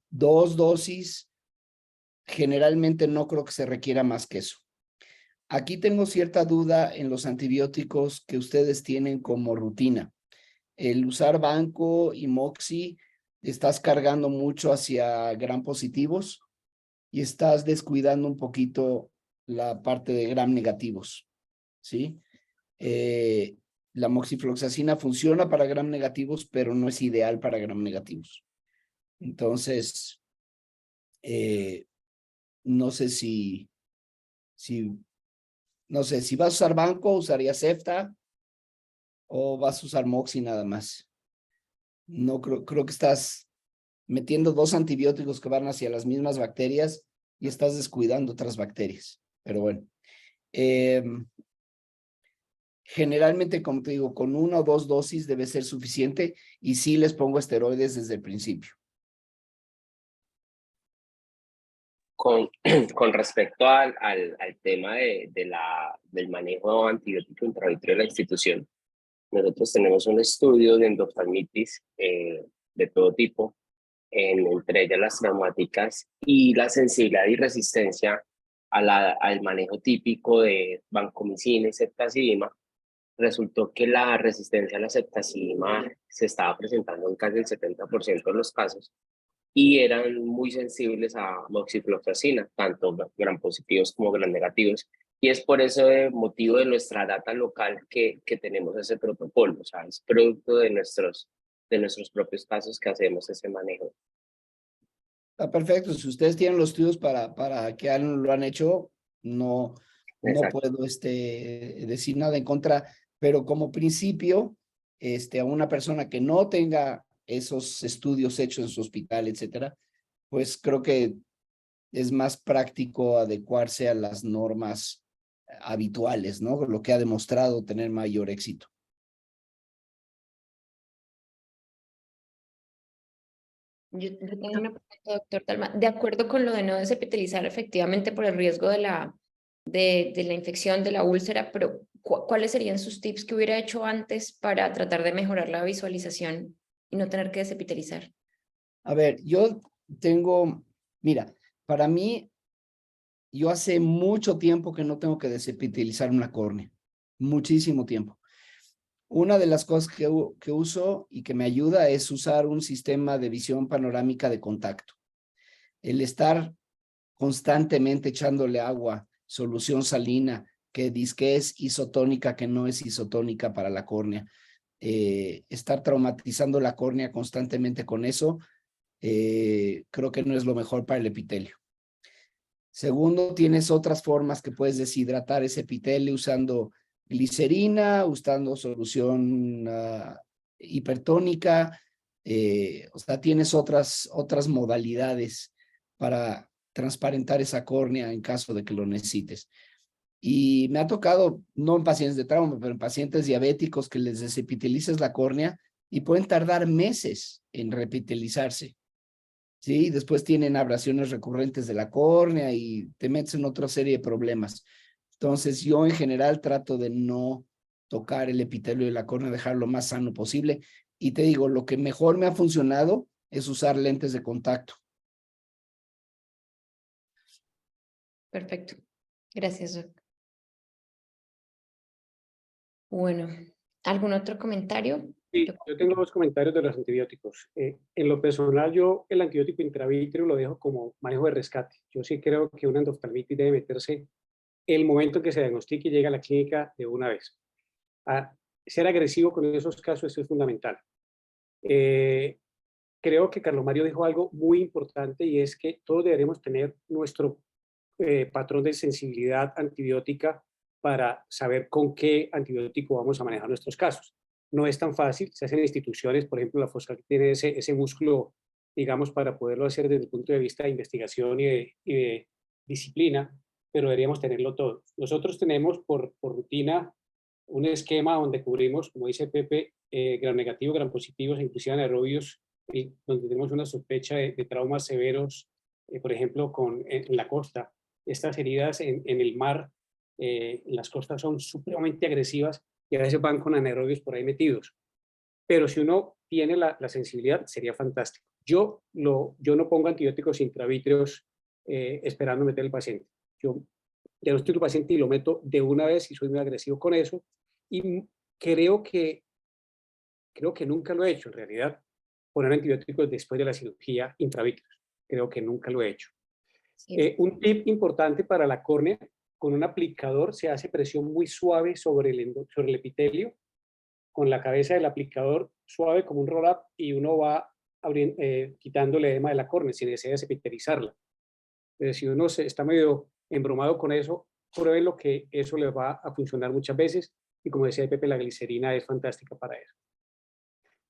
2 dosis. Generalmente no creo que se requiera más que eso. Aquí tengo cierta duda en los antibióticos que ustedes tienen como rutina. El usar Vanco y Moxi, estás cargando mucho hacia gram positivos y estás descuidando un poquito la parte de gram negativos, ¿sí? La moxifloxacina funciona para gram negativos, pero no es ideal para gram negativos. Entonces, no sé si vas a usar Vanco, usarías Cefta o vas a usar Moxi nada más. No creo que estás metiendo 2 antibióticos que van hacia las mismas bacterias y estás descuidando otras bacterias. Pero bueno, generalmente, como te digo, con 1 o 2 dosis debe ser suficiente y sí les pongo esteroides desde el principio. Con respecto al tema del manejo antibiótico intravítreo de la institución, Nosotros tenemos un estudio de endoftalmitis de todo tipo, entre ellas las traumáticas y la sensibilidad y resistencia al manejo típico de vancomicina y ceftazidima. Resultó que la resistencia a la ceftazidima se estaba presentando en casi el 70% de los casos y eran muy sensibles a moxifloxacina, tanto gram positivos como gram negativos. Y es por ese motivo de nuestra data local que tenemos ese protocolo, o sea, es producto de nuestros propios casos que hacemos ese manejo. Está perfecto. Si ustedes tienen los estudios para que lo han hecho, no Exacto. puedo decir nada en contra, pero como principio, a una persona que no tenga esos estudios hechos en su hospital, etcétera, pues creo que es más práctico adecuarse a las normas habituales, ¿no? Lo que ha demostrado tener mayor éxito. Yo tengo una pregunta, doctor Dalma. De acuerdo con lo de no desepitelizar efectivamente por el riesgo de la infección, de la úlcera, pero ¿cuáles serían sus tips que hubiera hecho antes para tratar de mejorar la visualización y no tener que desepitelizar? A ver, yo tengo, mira, para mí, yo hace mucho tiempo que no tengo que desepitalizar una córnea, muchísimo tiempo. Una de las cosas que uso y que me ayuda es usar un sistema de visión panorámica de contacto. El estar constantemente echándole agua, solución salina, que dizque es isotónica, que no es isotónica para la córnea. Estar traumatizando la córnea constantemente con eso, creo que no es lo mejor para el epitelio. Segundo, tienes otras formas que puedes deshidratar ese epitelio usando glicerina, usando solución hipertónica, o sea, tienes otras modalidades para transparentar esa córnea en caso de que lo necesites. Y me ha tocado, no en pacientes de trauma, pero en pacientes diabéticos que les desepitalizas la córnea y pueden tardar meses en repitelizarse. Sí, después tienen abrasiones recurrentes de la córnea y te metes en otra serie de problemas. Entonces, yo en general trato de no tocar el epitelio de la córnea, dejarlo lo más sano posible. Y te digo, lo que mejor me ha funcionado es usar lentes de contacto. Perfecto. Gracias, doc. Bueno, ¿algún otro comentario? Sí, yo tengo dos comentarios de los antibióticos. En lo personal, yo el antibiótico intravítreo lo dejo como manejo de rescate. Yo sí creo que una endoftalmitis debe meterse el momento en que se diagnostique y llega a la clínica de una vez. Ser agresivo con esos casos, eso es fundamental. Creo que Carlos Mario dijo algo muy importante y es que todos deberemos tener nuestro patrón de sensibilidad antibiótica para saber con qué antibiótico vamos a manejar nuestros casos. No es tan fácil, se hacen instituciones, por ejemplo, la Foscal tiene ese músculo, digamos, para poderlo hacer desde el punto de vista de investigación y de disciplina, pero deberíamos tenerlo todo. Nosotros tenemos por rutina un esquema donde cubrimos, como dice Pepe, gram negativo, gram positivos, inclusive anaerobios, donde tenemos una sospecha de traumas severos, por ejemplo, en la costa. Estas heridas en el mar, en las costas son supremamente agresivas y a veces van con anaerobios por ahí metidos. Pero si uno tiene la sensibilidad, sería fantástico. Yo no pongo antibióticos intravítreos esperando meter al paciente. Yo diagnostico al paciente y lo meto de una vez y soy muy agresivo con eso. Y creo que nunca lo he hecho, en realidad, poner antibióticos después de la cirugía intravítreos. Creo que nunca lo he hecho. Sí. Un tip importante para la córnea, con un aplicador se hace presión muy suave sobre el epitelio, con la cabeza del aplicador suave como un roll-up y uno va quitando el edema de la córnea si desea desepitelizarla. Si uno está medio embromado con eso, pruébenlo que eso le va a funcionar muchas veces y como decía Pepe, la glicerina es fantástica para eso.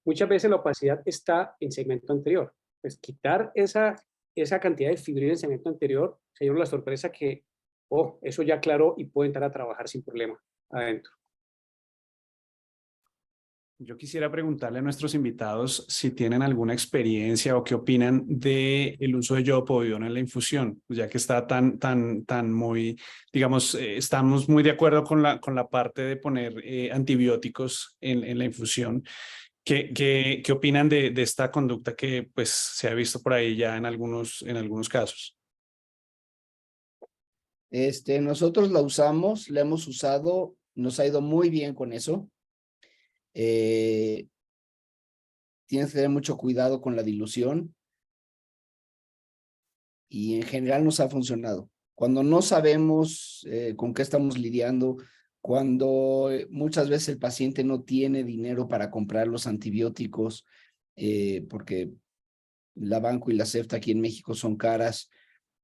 Muchas veces la opacidad está en segmento anterior. Pues quitar esa cantidad de fibrina en segmento anterior, se dio la sorpresa que, eso ya aclaró y puede entrar a trabajar sin problema adentro. Yo quisiera preguntarle a nuestros invitados si tienen alguna experiencia o qué opinan del uso de yodopovidona en la infusión, ya que está tan muy, digamos, estamos muy de acuerdo con la parte de poner antibióticos en la infusión. ¿Qué opinan de esta conducta que pues se ha visto por ahí ya en algunos casos? Nosotros la usamos, la hemos usado, nos ha ido muy bien con eso. Tienes que tener mucho cuidado con la dilución y en general nos ha funcionado. Cuando no sabemos con qué estamos lidiando, cuando muchas veces el paciente no tiene dinero para comprar los antibióticos, porque la Banco y la Cefta aquí en México son caras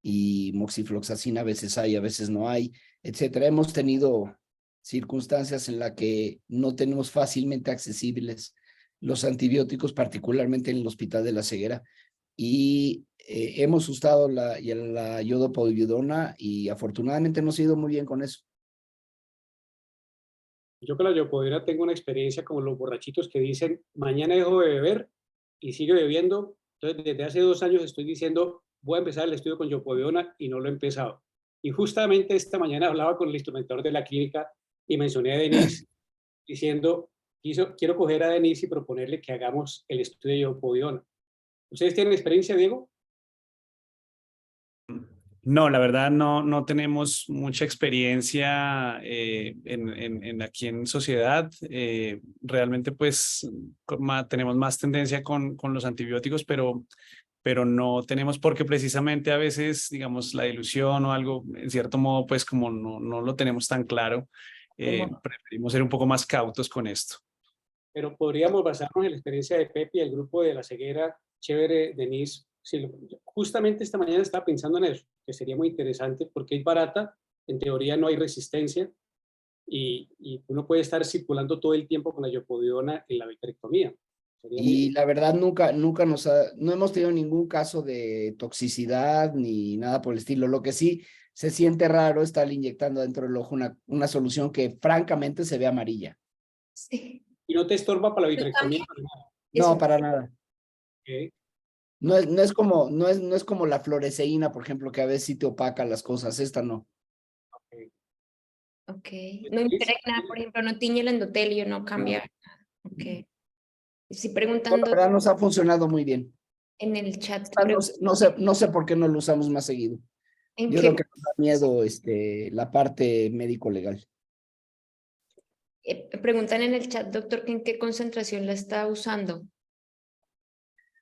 y moxifloxacina a veces hay, a veces no hay, etcétera. Hemos tenido circunstancias en las que no tenemos fácilmente accesibles los antibióticos, particularmente en el Hospital de la Ceguera, y hemos usado la yodopovidona y afortunadamente nos ha ido muy bien con eso. Yo con la yodopovidona tengo una experiencia como los borrachitos que dicen, mañana dejo de beber y sigue bebiendo. Entonces, desde hace 2 años estoy diciendo, voy a empezar el estudio con yodopovidona y no lo he empezado. Y justamente esta mañana hablaba con el instrumentador de la clínica y mencioné a Denise diciendo, quiero coger a Denise y proponerle que hagamos el estudio de yodopovidona. ¿Ustedes tienen experiencia, Diego? No, la verdad no tenemos mucha experiencia aquí en sociedad. Realmente pues tenemos más tendencia con los antibióticos, pero no tenemos porque precisamente a veces, digamos, la dilución o algo, en cierto modo, pues como no lo tenemos tan claro, preferimos ser un poco más cautos con esto. Pero podríamos basarnos en la experiencia de Pepe y el grupo de la ceguera. Chévere, Denise. Sí, justamente esta mañana estaba pensando en eso, que sería muy interesante porque es barata, en teoría no hay resistencia y uno puede estar circulando todo el tiempo con la yodopovidona en la vitrectomía. Y la verdad no hemos tenido ningún caso de toxicidad ni nada por el estilo. Lo que sí se siente raro estar inyectando dentro del ojo una solución que francamente se ve amarilla. Sí. ¿Y no te estorba para la vitrectomía? No, para nada. Okay. No es como la fluoresceína, por ejemplo, que a veces sí te opaca las cosas. Esta no. Ok. No impregna, por ejemplo, no tiñe el endotelio, no cambia. Ok. Sí, La preguntando verdad nos ha funcionado muy bien. en el chat. No sé por qué no lo usamos más seguido. ¿En Yo qué creo que nos da miedo la parte médico-legal. Preguntan en el chat, doctor, que en qué concentración la está usando.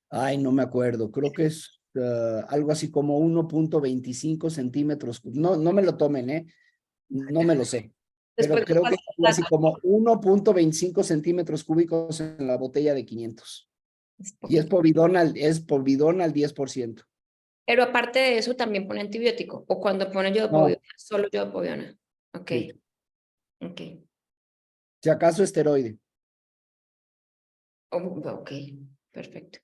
Ay, no me acuerdo. Creo que es algo así como 1.25 centímetros. No me lo tomen, no me lo sé. Pero Después creo que es algo así como 1.25 centímetros cúbicos en la botella de 500. Y es povidona al 10%. Pero aparte de eso, también pone antibiótico. O cuando pone yodopovidona, solo yodopovidona. Ok. Sí. Ok. Si acaso esteroide. Ok, perfecto.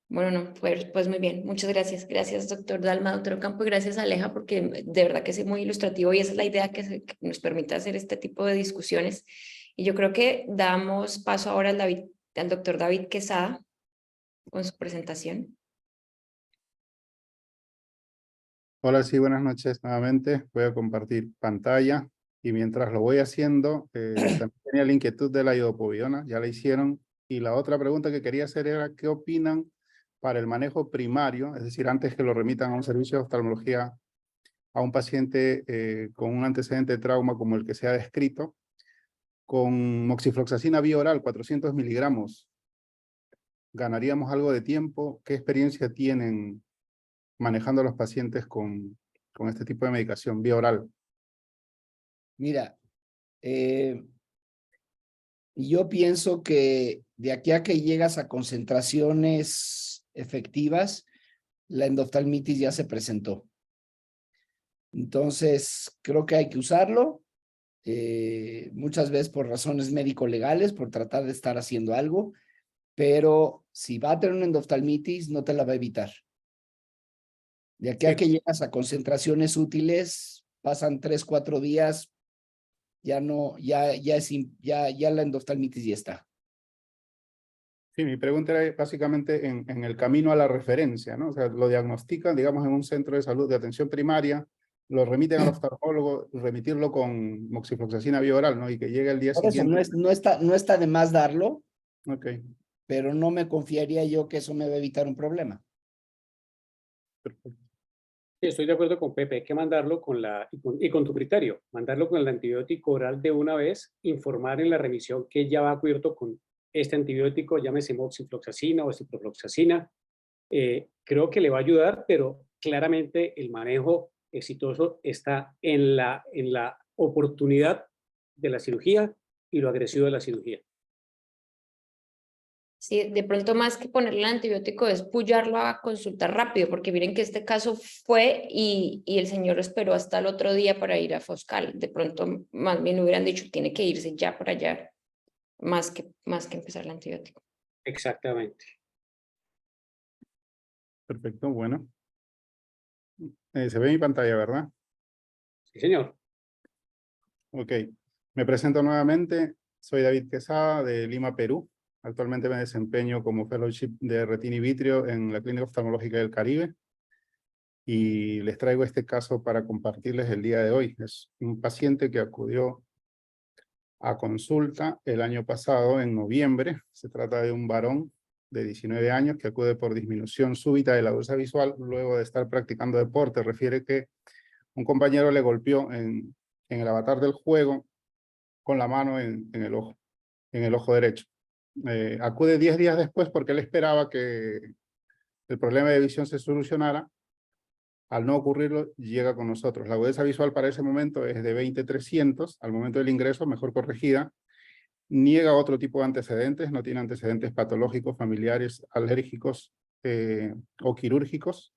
Bueno, no, pues muy bien. Muchas gracias. Gracias, doctor Dalma, doctor Ocampo, y gracias, Aleja, porque de verdad que es muy ilustrativo y esa es la idea que nos permite hacer este tipo de discusiones. Y yo creo que damos paso ahora al doctor David Quesada con su presentación. Hola, sí, buenas noches nuevamente. Voy a compartir pantalla y mientras lo voy haciendo, también tenía la inquietud de la yodopovidona, ya la hicieron. Y la otra pregunta que quería hacer era, ¿qué opinan para el manejo primario? Es decir, antes que lo remitan a un servicio de oftalmología a un paciente con un antecedente de trauma como el que se ha descrito, con moxifloxacina vía oral, 400 miligramos, ¿ganaríamos algo de tiempo? ¿Qué experiencia tienen manejando a los pacientes con este tipo de medicación vía oral? Mira, yo pienso que de aquí a que llegas a concentraciones efectivas, la endoftalmitis ya se presentó. Entonces, creo que hay que usarlo, muchas veces por razones médico-legales, por tratar de estar haciendo algo, pero si va a tener una endoftalmitis, no te la va a evitar. De aquí a que llegas a concentraciones útiles, pasan 3, 4 días, ya la endoftalmitis ya está. Sí, mi pregunta era básicamente en el camino a la referencia, ¿no? O sea, lo diagnostican, digamos, en un centro de salud de atención primaria, lo remiten al oftalmólogo, remitirlo con moxifloxacina bioral, ¿no? Y que llegue el día Por eso siguiente. no está de más darlo, Ok, pero no me confiaría yo que eso me va a evitar un problema. perfecto. Sí, estoy de acuerdo con Pepe, hay que mandarlo y con tu criterio, mandarlo con el antibiótico oral de una vez, informar en la remisión que ya va cubierto con este antibiótico, llámese moxifloxacina o ciprofloxacina. Creo que le va a ayudar, pero claramente el manejo exitoso está en la oportunidad de la cirugía y lo agresivo de la cirugía. Sí, de pronto más que ponerle el antibiótico es pullarlo a consultar rápido, porque miren que este caso fue y el señor esperó hasta el otro día para ir a Foscal. De pronto más bien hubieran dicho, tiene que irse ya para allá, más que empezar el antibiótico. Exactamente. Perfecto, bueno. Se ve mi pantalla, ¿verdad? Sí, señor. Ok, me presento nuevamente. Soy David Quesada de Lima, Perú. Actualmente me desempeño como Fellowship de Retina y Vitrio en la Clínica Oftalmológica del Caribe. Y les traigo este caso para compartirles el día de hoy. Es un paciente que acudió a consulta el año pasado, en noviembre. Se trata de un varón de 19 años que acude por disminución súbita de la dureza visual luego de estar practicando deporte. Refiere que un compañero le golpeó en el avatar del juego con la mano en el ojo derecho. Acude 10 días después porque él esperaba que el problema de visión se solucionara. Al no ocurrirlo, llega con nosotros. La agudeza visual para ese momento es de 20/300, al momento del ingreso, mejor corregida. Niega otro tipo de antecedentes, no tiene antecedentes patológicos, familiares, alérgicos o quirúrgicos.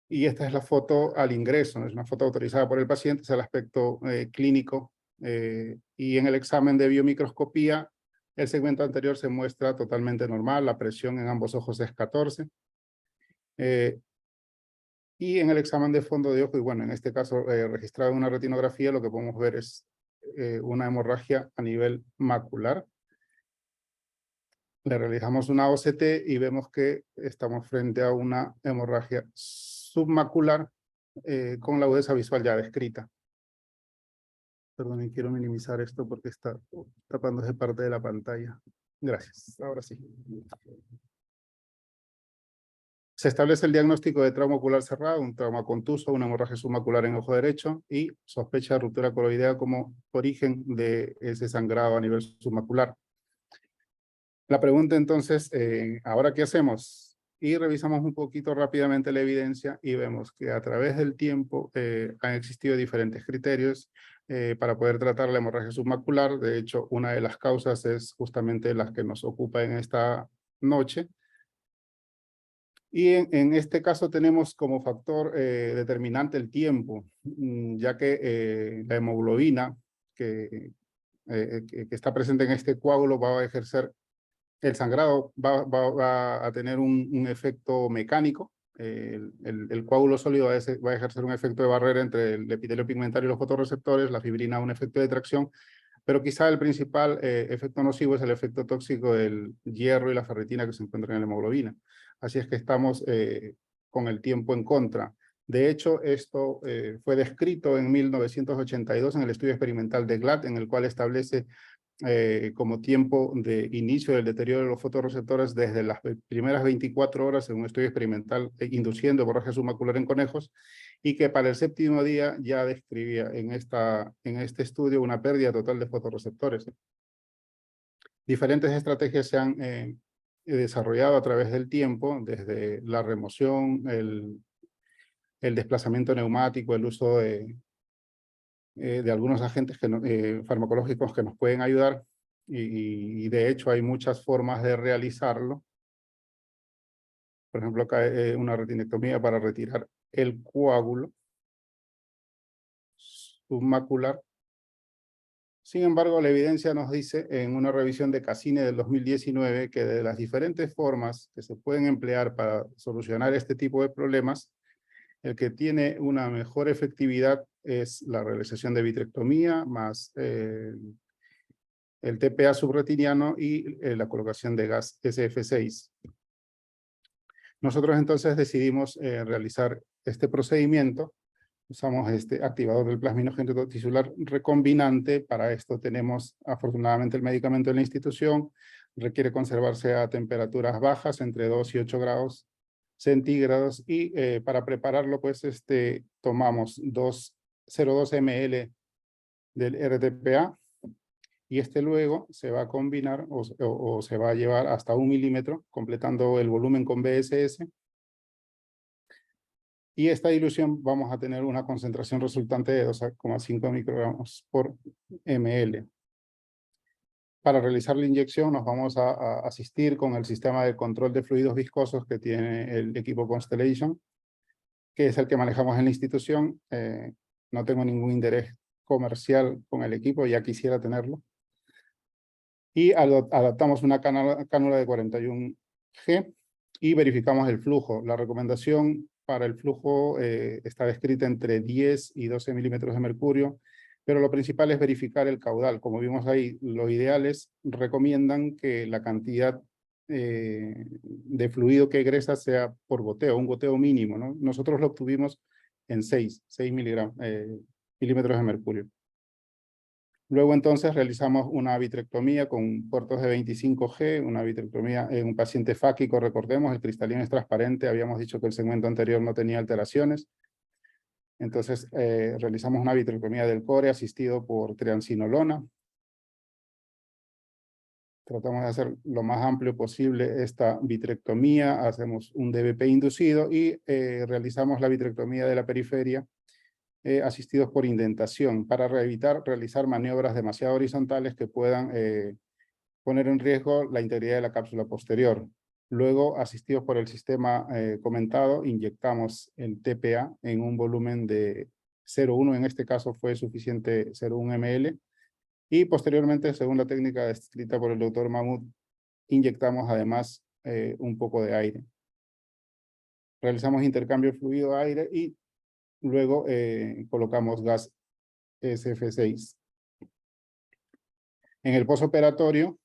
Y esta es la foto al ingreso, es una foto autorizada por el paciente, es el aspecto clínico. Y en el examen de biomicroscopía, el segmento anterior se muestra totalmente normal, la presión en ambos ojos es 14. Y en el examen de fondo de ojo, y bueno, en este caso registrado en una retinografía, lo que podemos ver es una hemorragia a nivel macular. Le realizamos una OCT y vemos que estamos frente a una hemorragia submacular con la agudeza visual ya descrita. Perdón, quiero minimizar esto porque está tapándose parte de la pantalla. Gracias, ahora sí. Se establece el diagnóstico de trauma ocular cerrado, un trauma contuso, una hemorragia submacular en ojo derecho y sospecha de ruptura coloidea como origen de ese sangrado a nivel submacular. La pregunta entonces, ¿ahora qué hacemos? Y revisamos un poquito rápidamente la evidencia y vemos que a través del tiempo han existido diferentes criterios para poder tratar la hemorragia submacular. De hecho, una de las causas es justamente la que nos ocupa en esta noche. Y en este caso tenemos como factor determinante el tiempo, ya que la hemoglobina que está presente en este coágulo va a ejercer, el sangrado va a tener un efecto mecánico. El coágulo sólido va a ejercer un efecto de barrera entre el epitelio pigmentario y los fotorreceptores, la fibrina un efecto de tracción, pero quizá el principal efecto nocivo es el efecto tóxico del hierro y la ferritina que se encuentran en la hemoglobina. Así es que estamos con el tiempo en contra. De hecho, esto fue descrito en 1982 en el estudio experimental de GLAD, en el cual establece como tiempo de inicio del deterioro de los fotorreceptores desde las primeras 24 horas en un estudio experimental induciendo hemorragia submacular en conejos, y que para el 7º día ya describía en este estudio una pérdida total de fotorreceptores. Diferentes estrategias se han desarrollado a través del tiempo, desde la remoción, el desplazamiento neumático, el uso de algunos agentes farmacológicos que nos pueden ayudar, y de hecho hay muchas formas de realizarlo. Por ejemplo, acá una retinectomía para retirar el coágulo submacular. Sin embargo, la evidencia nos dice en una revisión de Cassini del 2019 que de las diferentes formas que se pueden emplear para solucionar este tipo de problemas, el que tiene una mejor efectividad es la realización de vitrectomía más el TPA subretiniano y la colocación de gas SF6. Nosotros entonces decidimos realizar este procedimiento. Usamos este activador del plasminogénito tisular recombinante. Para esto tenemos afortunadamente el medicamento en la institución. Requiere conservarse a temperaturas bajas, entre 2 y 8 grados centígrados. Y para prepararlo, pues tomamos 0,2 ml del RTPA. Y luego se va a combinar o se va a llevar hasta 1 milímetro, completando el volumen con BSS. Y esta dilución vamos a tener una concentración resultante de 2,5 microgramos por ml. Para realizar la inyección nos vamos a asistir con el sistema de control de fluidos viscosos que tiene el equipo Constellation, que es el que manejamos en la institución. No tengo ningún interés comercial con el equipo, ya quisiera tenerlo. Y adaptamos una cánula de 41G y verificamos el flujo. La recomendación para el flujo está descrita entre 10 y 12 milímetros de mercurio, pero lo principal es verificar el caudal. Como vimos ahí, los ideales recomiendan que la cantidad de fluido que egresa sea por goteo, un goteo mínimo, ¿no? Nosotros lo obtuvimos en 6 milímetros de mercurio. Luego entonces realizamos una vitrectomía con puertos de 25G, una vitrectomía en un paciente fáquico, recordemos, el cristalino es transparente, habíamos dicho que el segmento anterior no tenía alteraciones. Entonces realizamos una vitrectomía del core asistido por triancinolona. Tratamos de hacer lo más amplio posible esta vitrectomía, hacemos un DBP inducido y realizamos la vitrectomía de la periferia asistidos por indentación para evitar realizar maniobras demasiado horizontales que puedan poner en riesgo la integridad de la cápsula posterior. Luego, asistidos por el sistema comentado, inyectamos el TPA en un volumen de 0,1, en este caso fue suficiente 0,1 ml, y posteriormente, según la técnica descrita por el doctor Mahmoud, inyectamos además un poco de aire. Realizamos intercambio fluido-aire y luego colocamos gas SF6. En el posoperatorio,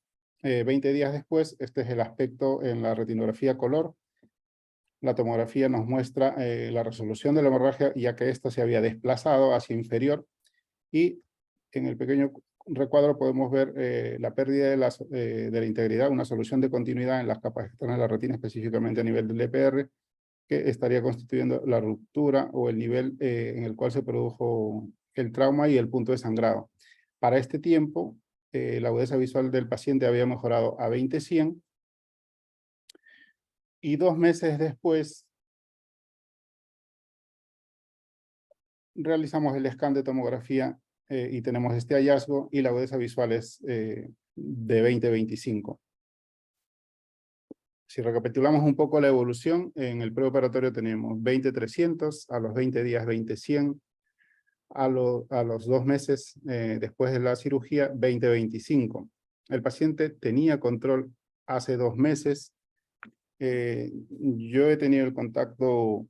20 días después, este es el aspecto en la retinografía color. La tomografía nos muestra la resolución de la hemorragia, ya que ésta se había desplazado hacia inferior. Y en el pequeño recuadro podemos ver la pérdida de la integridad, una solución de continuidad en las capas externas de la retina, específicamente a nivel del EPR, que estaría constituyendo la ruptura o el nivel en el cual se produjo el trauma y el punto de sangrado. Para este tiempo, la agudeza visual del paciente había mejorado a 20/100 y 2 meses después realizamos el scan de tomografía y tenemos este hallazgo y la agudeza visual es de 20/25. Si recapitulamos un poco la evolución, en el preoperatorio tenemos 20/300, a los 20 días 20/100, a los 2 meses después de la cirugía 20/25. El paciente tenía control hace 2 meses. Yo he tenido el contacto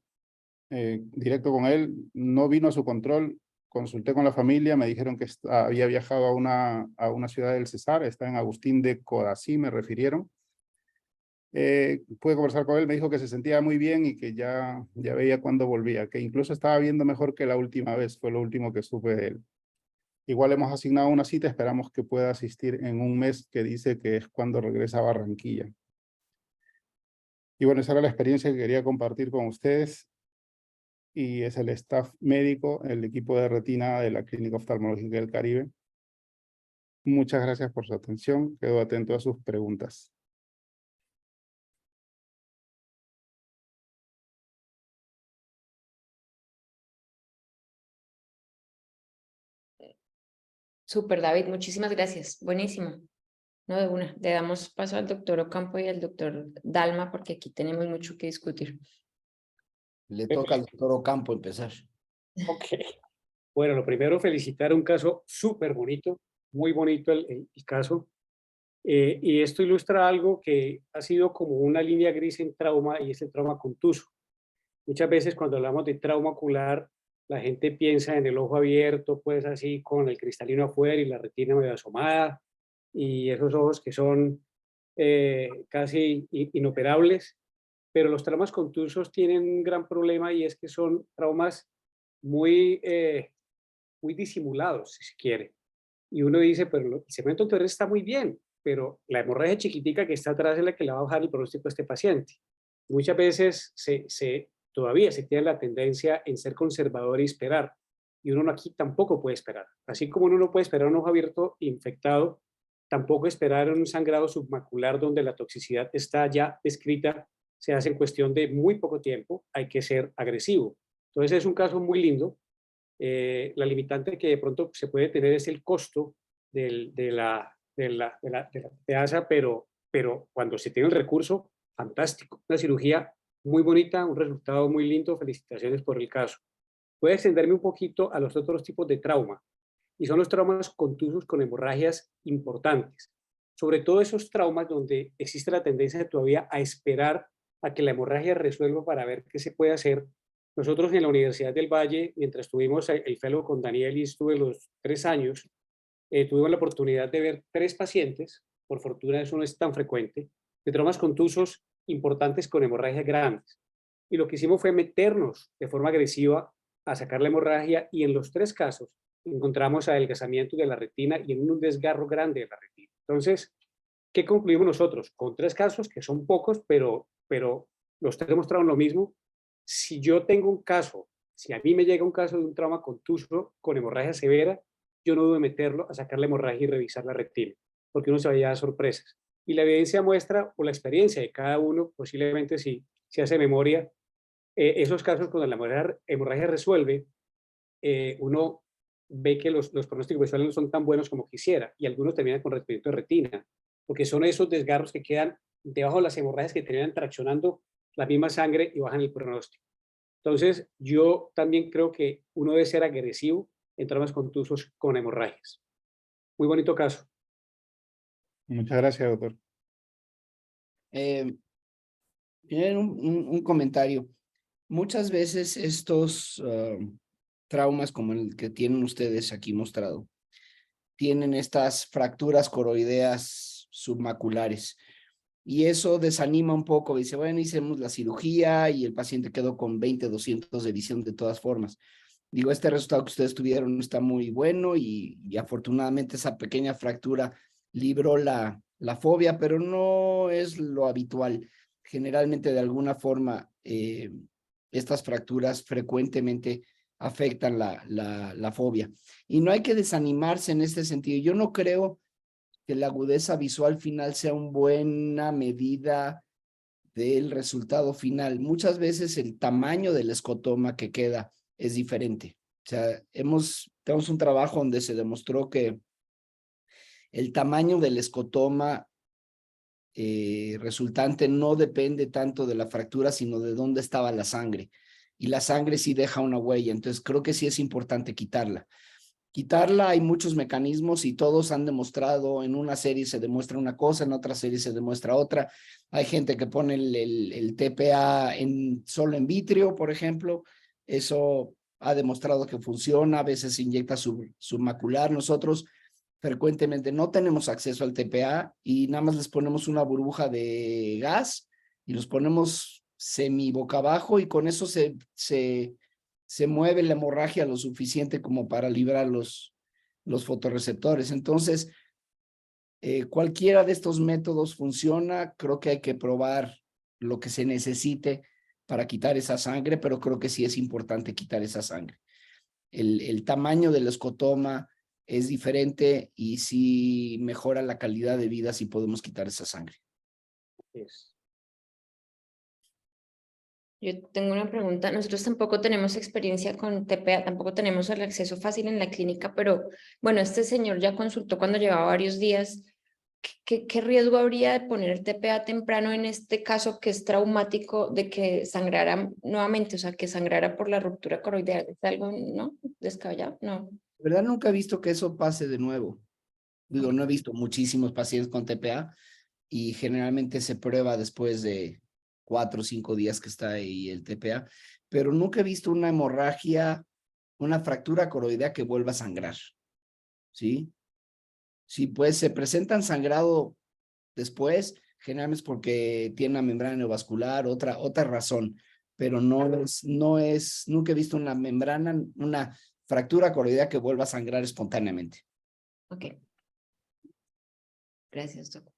directo con él, no vino a su control, consulté con la familia, me dijeron que había viajado a una ciudad del Cesar, está en Agustín de Codací, me refirieron. Pude conversar con él, me dijo que se sentía muy bien y que ya veía cuándo volvía, que incluso estaba viendo mejor que la última vez, fue lo último que supe de él. Igual hemos asignado una cita, esperamos que pueda asistir en un mes, que dice que es cuando regresa a Barranquilla. Y bueno, esa era la experiencia que quería compartir con ustedes. Y es el staff médico, el equipo de retina de la Clínica Oftalmológica del Caribe. Muchas gracias por su atención, quedo atento a sus preguntas. Súper, David, muchísimas gracias. Buenísimo. No, de una. Le damos paso al doctor Ocampo y al doctor Dalma porque aquí tenemos mucho que discutir. Le toca al doctor Ocampo empezar. Ok. Bueno, lo primero, felicitar un caso súper bonito, muy bonito el caso. Y esto ilustra algo que ha sido como una línea gris en trauma y es el trauma contuso. Muchas veces cuando hablamos de trauma ocular, la gente piensa en el ojo abierto, pues así con el cristalino afuera y la retina medio asomada. y esos ojos que son casi inoperables, pero los traumas contusos tienen un gran problema y es que son traumas muy, muy disimulados, si se quiere. Y uno dice, pero el segmento anterior está muy bien, pero la hemorragia chiquitica que está atrás es la que le va a bajar el pronóstico a este paciente. Muchas veces todavía se tiene la tendencia en ser conservador y esperar, y uno aquí tampoco puede esperar. Así como uno no puede esperar un ojo abierto infectado, tampoco esperar un sangrado submacular donde la toxicidad está ya descrita, se hace en cuestión de muy poco tiempo, hay que ser agresivo. Entonces es un caso muy lindo. La limitante que de pronto se puede tener es el costo de la TEASA, pero cuando se tiene el recurso, fantástico. Una cirugía muy bonita, un resultado muy lindo, felicitaciones por el caso. Voy a extenderme un poquito a los otros tipos de trauma, y son los traumas contusos con hemorragias importantes. Sobre todo esos traumas donde existe la tendencia todavía a esperar a que la hemorragia resuelva para ver qué se puede hacer. Nosotros en la Universidad del Valle, mientras tuvimos el fellow con Daniel y estuve los 3 años, tuvimos la oportunidad de ver 3 pacientes, por fortuna eso no es tan frecuente, de traumas contusos importantes con hemorragias grandes. Y lo que hicimos fue meternos de forma agresiva a sacar la hemorragia, y en los 3 casos encontramos adelgazamiento de la retina y en un desgarro grande de la retina. Entonces, ¿qué concluimos nosotros? Con 3 casos, que son pocos, pero los 3 demostraron lo mismo. Si yo tengo un caso, si a mí me llega un caso de un trauma contuso con hemorragia severa, yo no dudo en meterlo a sacar la hemorragia y revisar la retina, porque uno se va a dar sorpresas. Y la evidencia muestra, o la experiencia de cada uno, posiblemente si hace memoria, esos casos cuando la hemorragia resuelve, uno ve que los pronósticos visuales no son tan buenos como quisiera, y algunos terminan con recubrimiento de retina, porque son esos desgarros que quedan debajo de las hemorragias que terminan traccionando la misma sangre y bajan el pronóstico. Entonces, yo también creo que uno debe ser agresivo en traumas contusos con hemorragias. Muy bonito caso. Muchas gracias, doctor. Un comentario. Muchas veces estos traumas como el que tienen ustedes aquí mostrado, tienen estas fracturas coroideas submaculares. Y eso desanima un poco. Dice, bueno, hicimos la cirugía y el paciente quedó con 20, 200 de visión de todas formas. Digo, este resultado que ustedes tuvieron está muy bueno y afortunadamente esa pequeña fractura libró la fobia, pero no es lo habitual. Generalmente, de alguna forma, estas fracturas frecuentemente afectan la fobia. Y no hay que desanimarse en este sentido. Yo no creo que la agudeza visual final sea una buena medida del resultado final. Muchas veces el tamaño del escotoma que queda es diferente. O sea, tenemos un trabajo donde se demostró que el tamaño del escotoma resultante no depende tanto de la fractura, sino de dónde estaba la sangre. Y la sangre sí deja una huella, entonces creo que sí es importante quitarla. Hay muchos mecanismos y todos han demostrado, en una serie se demuestra una cosa, en otra serie se demuestra otra. Hay gente que pone el TPA solo en vítreo, por ejemplo. Eso ha demostrado que funciona, a veces se inyecta submacular. Nosotros frecuentemente no tenemos acceso al TPA y nada más les ponemos una burbuja de gas y los ponemos semi boca abajo y con eso se mueve la hemorragia lo suficiente como para librar los fotorreceptores. Entonces, cualquiera de estos métodos funciona. Creo que hay que probar lo que se necesite para quitar esa sangre, pero creo que sí es importante quitar esa sangre. El tamaño del escotoma es diferente y sí mejora la calidad de vida si podemos quitar esa sangre. Yes. Yo tengo una pregunta. Nosotros tampoco tenemos experiencia con TPA, tampoco tenemos el acceso fácil en la clínica, pero bueno, este señor ya consultó cuando llevaba varios días. ¿Qué riesgo habría de poner el TPA temprano en este caso que es traumático de que sangrara nuevamente, o sea, que sangrara por la ruptura coroidea? ¿Es algo, no? ¿Descabellado? No. De verdad nunca he visto que eso pase de nuevo. Digo, no he visto muchísimos pacientes con TPA y generalmente se prueba después de 4 o 5 días que está ahí el TPA, pero nunca he visto una hemorragia, una fractura coroidea que vuelva a sangrar, ¿sí? Si pues se presentan sangrado después, generalmente es porque tiene una membrana neovascular, otra razón, pero nunca he visto una membrana, una fractura coroidea que vuelva a sangrar espontáneamente. Ok. Gracias, doctor.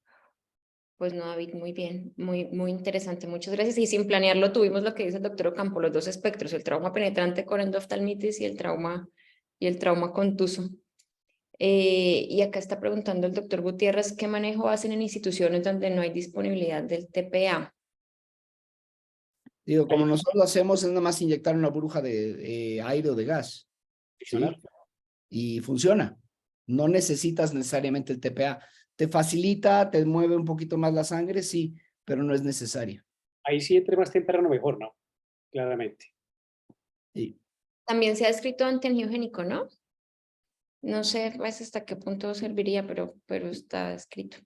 Pues no, David, muy bien, muy interesante, muchas gracias. Y sin planearlo tuvimos lo que dice el doctor Ocampo, los dos espectros, el trauma penetrante con endoftalmitis y el trauma contuso. Y acá está preguntando el doctor Gutiérrez, ¿qué manejo hacen en instituciones donde no hay disponibilidad del TPA? Digo, como nosotros lo hacemos, es nada más inyectar una burbuja de aire o de gas, ¿sí? Y funciona. No necesitas necesariamente el TPA. ¿Te facilita, te mueve un poquito más la sangre? Sí, pero no es necesario. Ahí sí, entre más temprano mejor, ¿no? Claramente. Sí. También se ha escrito antiangiogénico, ¿no? No sé pues, hasta qué punto serviría, pero está escrito.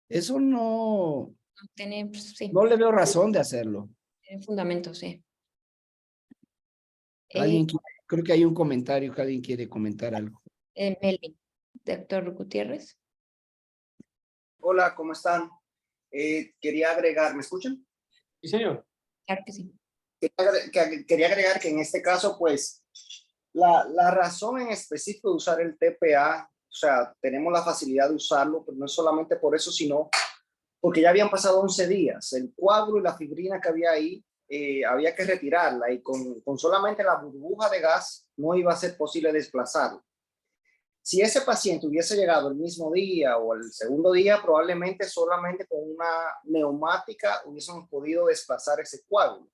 Eso no Tiene, pues, sí, le veo razón de hacerlo. tiene fundamento, sí. Creo que hay un comentario que alguien quiere comentar algo. Melvin, doctor Gutiérrez. Hola, ¿cómo están? Quería agregar, ¿me escuchan? Sí, señor. Claro que sí. Quería agregar que en este caso, pues, la razón en específico de usar el TPA, o sea, tenemos la facilidad de usarlo, pero no es solamente por eso, sino porque ya habían pasado 11 días. El coágulo y la fibrina que había ahí, había que retirarla y con solamente la burbuja de gas no iba a ser posible desplazarlo. Si ese paciente hubiese llegado el mismo día o el segundo día, probablemente solamente con una neumática hubiésemos podido desplazar ese coágulo.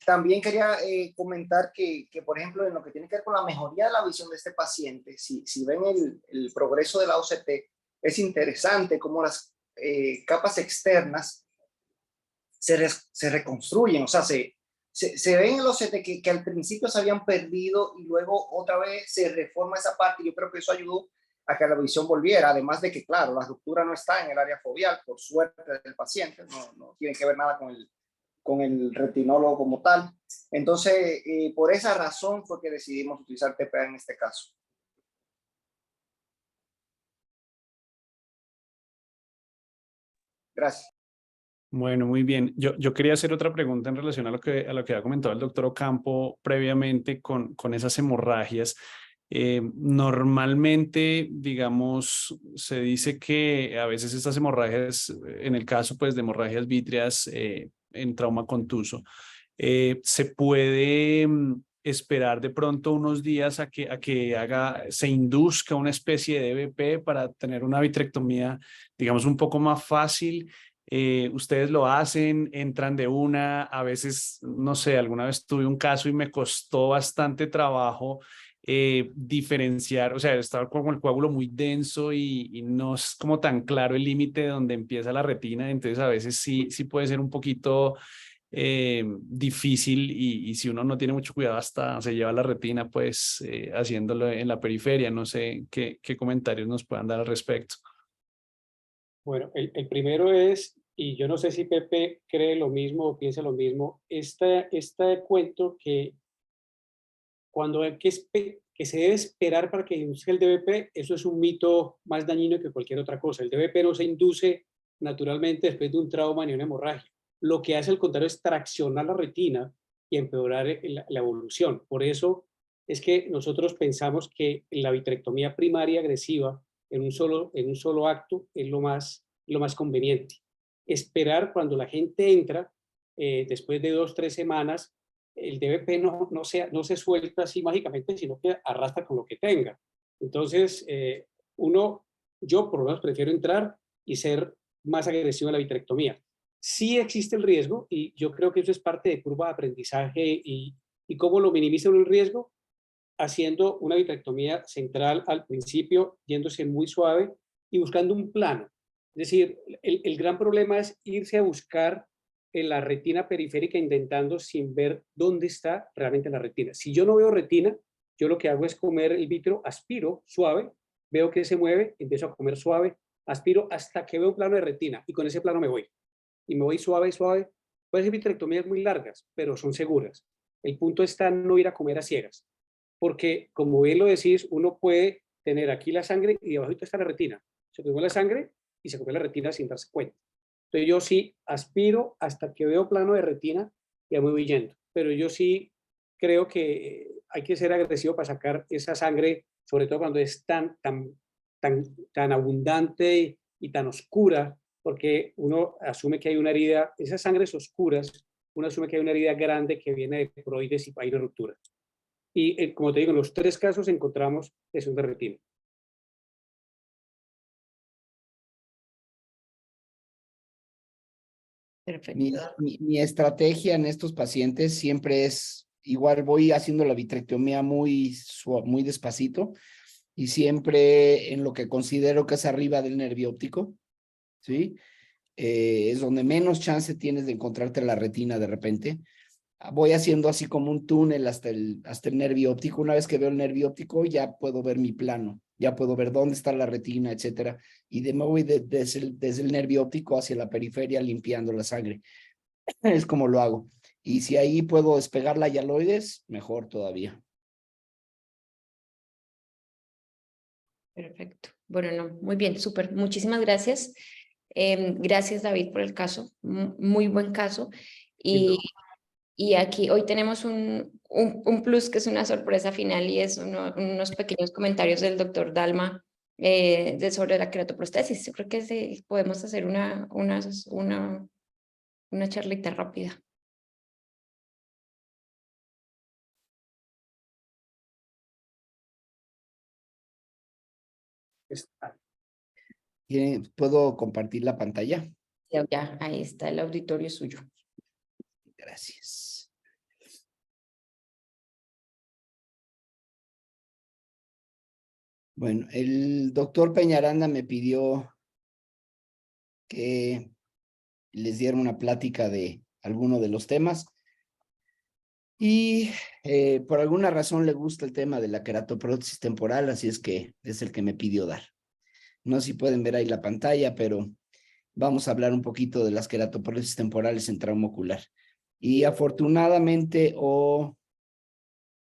También quería comentar que, por ejemplo, en lo que tiene que ver con la mejoría de la visión de este paciente, si ven el progreso de la OCT, es interesante cómo las capas externas se reconstruyen, o sea, se ven en los OCT que al principio se habían perdido y luego otra vez se reforma esa parte. Yo creo que eso ayudó a que la visión volviera, además de que, claro, la ruptura no está en el área foveal, por suerte del paciente, no tiene que ver nada con el retinólogo como tal. Entonces, por esa razón fue que decidimos utilizar TPA en este caso. Gracias. Bueno, muy bien. Yo quería hacer otra pregunta en relación a lo que había comentado el doctor Ocampo previamente con esas hemorragias. Normalmente, digamos, se dice que a veces estas hemorragias, en el caso pues de hemorragias vítreas en trauma contuso, se puede esperar de pronto unos días a que se induzca una especie de DVP para tener una vitrectomía, digamos, un poco más fácil. Ustedes lo hacen, entran de una, a veces, no sé, alguna vez tuve un caso y me costó bastante trabajo diferenciar, o sea, estaba con el coágulo muy denso y no es como tan claro el límite donde empieza la retina, entonces a veces sí puede ser un poquito difícil y si uno no tiene mucho cuidado hasta se lleva la retina pues haciéndolo en la periferia. No sé qué comentarios nos puedan dar al respecto. Bueno, el primero es, y yo no sé si Pepe cree lo mismo o piensa lo mismo, este cuento que cuando hay que se debe esperar para que induzca el DVP, eso es un mito más dañino que cualquier otra cosa. El DVP no se induce naturalmente después de un trauma ni una hemorragia. Lo que hace al contrario es traccionar la retina y empeorar la evolución. Por eso es que nosotros pensamos que la vitrectomía primaria agresiva en un solo acto es lo más conveniente. Esperar cuando la gente entra, después de 2 o 3 semanas, el DVP no se suelta así mágicamente, sino que arrastra con lo que tenga. Entonces, yo por lo menos prefiero entrar y ser más agresivo en la vitrectomía. Sí existe el riesgo, y yo creo que eso es parte de curva de aprendizaje, y cómo lo minimizan el riesgo, haciendo una vitrectomía central al principio, yéndose muy suave y buscando un plano. Es decir, el gran problema es irse a buscar en la retina periférica intentando sin ver dónde está realmente la retina. Si yo no veo retina, yo lo que hago es comer el vítreo, aspiro suave, veo que se mueve, empiezo a comer suave, aspiro hasta que veo un plano de retina y con ese plano me voy. Y me voy suave, suave. Pueden ser vitrectomías muy largas, pero son seguras. El punto está en no ir a comer a ciegas, porque como bien lo decís, uno puede tener aquí la sangre y debajo está la retina. Se comió la sangre y se comió la retina sin darse cuenta. Entonces yo sí aspiro hasta que veo plano de retina y ya me voy yendo. Pero yo sí creo que hay que ser agresivo para sacar esa sangre, sobre todo cuando es tan abundante y tan oscura, porque uno asume que hay una herida, esas sangres oscuras, uno asume que hay una herida grande que viene de coroides y hay una ruptura. Y como te digo, en los 3 casos encontramos lesión de retina. Perfecto. Mi estrategia en estos pacientes siempre es, igual voy haciendo la vitrectomía muy despacito y siempre en lo que considero que es arriba del nervio óptico, ¿sí? Es donde menos chance tienes de encontrarte la retina de repente. Voy haciendo así como un túnel hasta el nervio óptico. Una vez que veo el nervio óptico, ya puedo ver mi plano, ya puedo ver dónde está la retina, etcétera. Y me voy desde el nervio óptico hacia la periferia limpiando la sangre. Es como lo hago. Y si ahí puedo despegar la hialoides, mejor todavía. Perfecto. Bueno, no, muy bien, súper. Muchísimas gracias. Gracias, David, por el caso. Muy buen caso. Y aquí hoy tenemos un plus que es una sorpresa final y es unos pequeños comentarios del doctor Dalma sobre la queratoprostesis. Yo creo que podemos hacer una charlita rápida. ¿Puedo compartir la pantalla? Ya, ahí está el auditorio suyo. Gracias. Bueno, el doctor Peñaranda me pidió que les diera una plática de alguno de los temas y por alguna razón le gusta el tema de la queratoprótesis temporal, así es que es el que me pidió dar. No sé si pueden ver ahí la pantalla, pero vamos a hablar un poquito de las queratoprótesis temporales en trauma ocular. Y afortunadamente o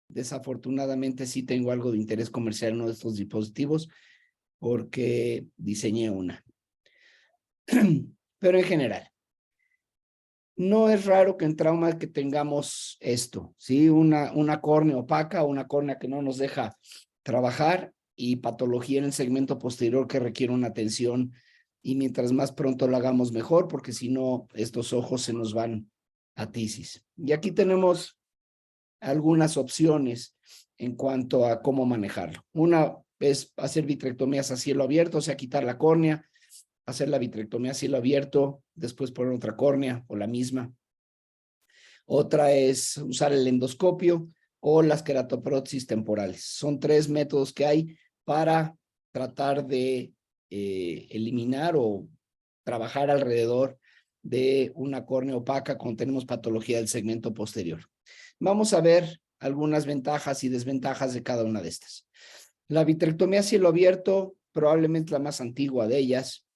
desafortunadamente sí tengo algo de interés comercial en uno de estos dispositivos porque diseñé una. Pero en general, no es raro que en trauma que tengamos esto, ¿sí? Una córnea opaca, una córnea que no nos deja trabajar y patología en el segmento posterior que requiere una atención y mientras más pronto lo hagamos mejor porque si no estos ojos se nos van a tisis. Y aquí tenemos algunas opciones en cuanto a cómo manejarlo. Una es hacer vitrectomías a cielo abierto, o sea, quitar la córnea, hacer la vitrectomía a cielo abierto, después poner otra córnea o la misma. Otra es usar el endoscopio o las queratoprótesis temporales. Son 3 métodos que hay para tratar de eliminar o trabajar alrededor de una córnea opaca cuando tenemos patología del segmento posterior. Vamos a ver algunas ventajas y desventajas de cada una de estas. La vitrectomía a cielo abierto, probablemente la más antigua de ellas.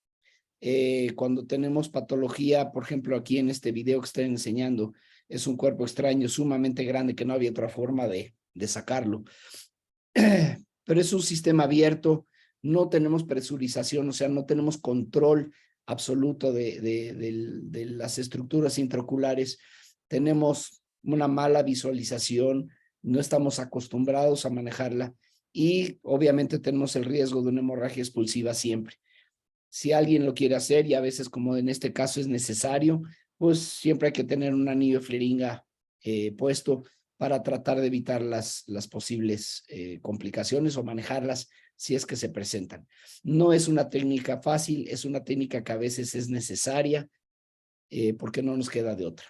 Cuando tenemos patología, por ejemplo, aquí en este video que estoy enseñando, es un cuerpo extraño sumamente grande que no había otra forma de sacarlo. Pero es un sistema abierto, no tenemos presurización, o sea, no tenemos control absoluto de las estructuras intraoculares. Tenemos una mala visualización, no estamos acostumbrados a manejarla y obviamente tenemos el riesgo de una hemorragia expulsiva siempre. Si alguien lo quiere hacer y a veces como en este caso es necesario, pues siempre hay que tener un anillo de Fleringa puesto para tratar de evitar las posibles complicaciones o manejarlas si es que se presentan. No es una técnica fácil, es una técnica que a veces es necesaria porque no nos queda de otra.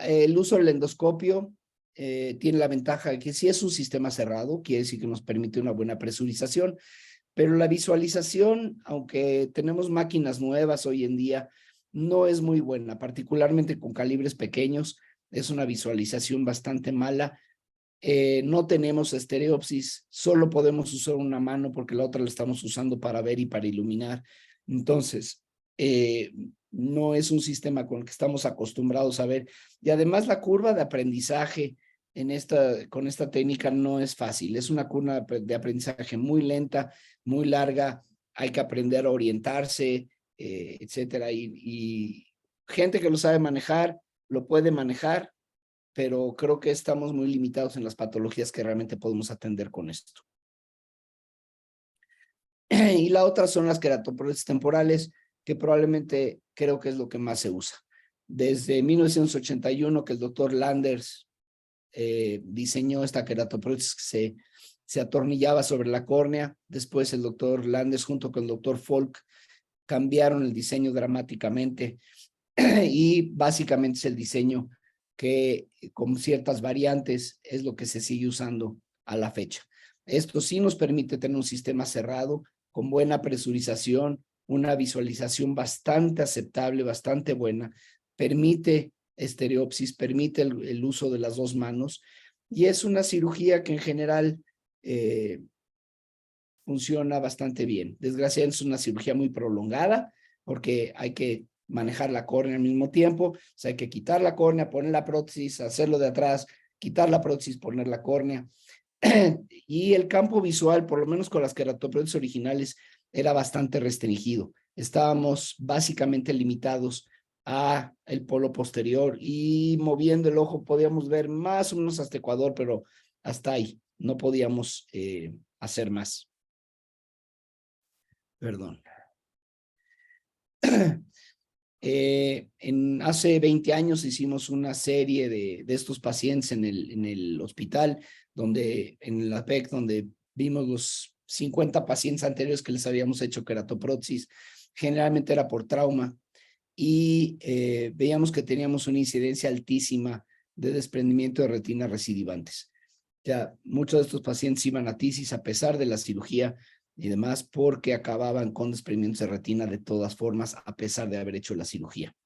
El uso del endoscopio tiene la ventaja de que si es un sistema cerrado, quiere decir que nos permite una buena presurización, pero la visualización, aunque tenemos máquinas nuevas hoy en día, no es muy buena, particularmente con calibres pequeños, es una visualización bastante mala. No tenemos estereopsis, solo podemos usar una mano porque la otra la estamos usando para ver y para iluminar. Entonces, no es un sistema con el que estamos acostumbrados a ver. Y además la curva de aprendizaje con esta técnica no es fácil. Es una curva de aprendizaje muy lenta, muy larga. Hay que aprender a orientarse, etcétera. Y gente que lo sabe manejar, lo puede manejar, pero creo que estamos muy limitados en las patologías que realmente podemos atender con esto. Y la otra son las queratoprotesis temporales, que probablemente creo que es lo que más se usa. Desde 1981 que el doctor Landers diseñó esta queratoprotesis que se atornillaba sobre la córnea. Después el doctor Landers junto con el doctor Folk cambiaron el diseño dramáticamente y básicamente es el diseño que con ciertas variantes es lo que se sigue usando a la fecha. Esto sí nos permite tener un sistema cerrado con buena presurización, una visualización bastante aceptable, bastante buena, permite estereopsis, permite el uso de las dos manos y es una cirugía que en general funciona bastante bien. Desgraciadamente es una cirugía muy prolongada porque hay que manejar la córnea al mismo tiempo, o sea, hay que quitar la córnea, poner la prótesis, hacerlo de atrás, quitar la prótesis, poner la córnea. Y el campo visual, por lo menos con las queratoprótesis originales, era bastante restringido. Estábamos básicamente limitados a el polo posterior y moviendo el ojo podíamos ver más o menos hasta Ecuador, pero hasta ahí no podíamos hacer más. Perdón. Hace 20 años hicimos una serie de estos pacientes en el hospital, en la PEC, donde vimos los 50 pacientes anteriores que les habíamos hecho queratoprótesis. Generalmente era por trauma y veíamos que teníamos una incidencia altísima de desprendimiento de retina recidivantes. Ya muchos de estos pacientes iban a tisis a pesar de la cirugía y demás porque acababan con desprendimientos de retina de todas formas a pesar de haber hecho la cirugía.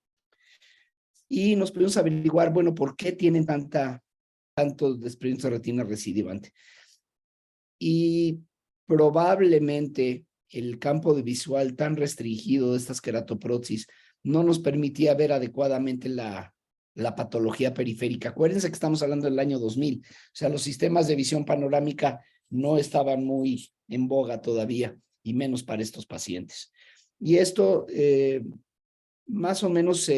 Y nos pudimos averiguar, bueno, ¿por qué tienen tanto desprendimiento de retina recidivante? Y probablemente el campo de visual tan restringido de estas queratoprótesis no nos permitía ver adecuadamente la patología periférica. Acuérdense que estamos hablando del año 2000, o sea, los sistemas de visión panorámica no estaban muy en boga todavía, y menos para estos pacientes. Y esto más o menos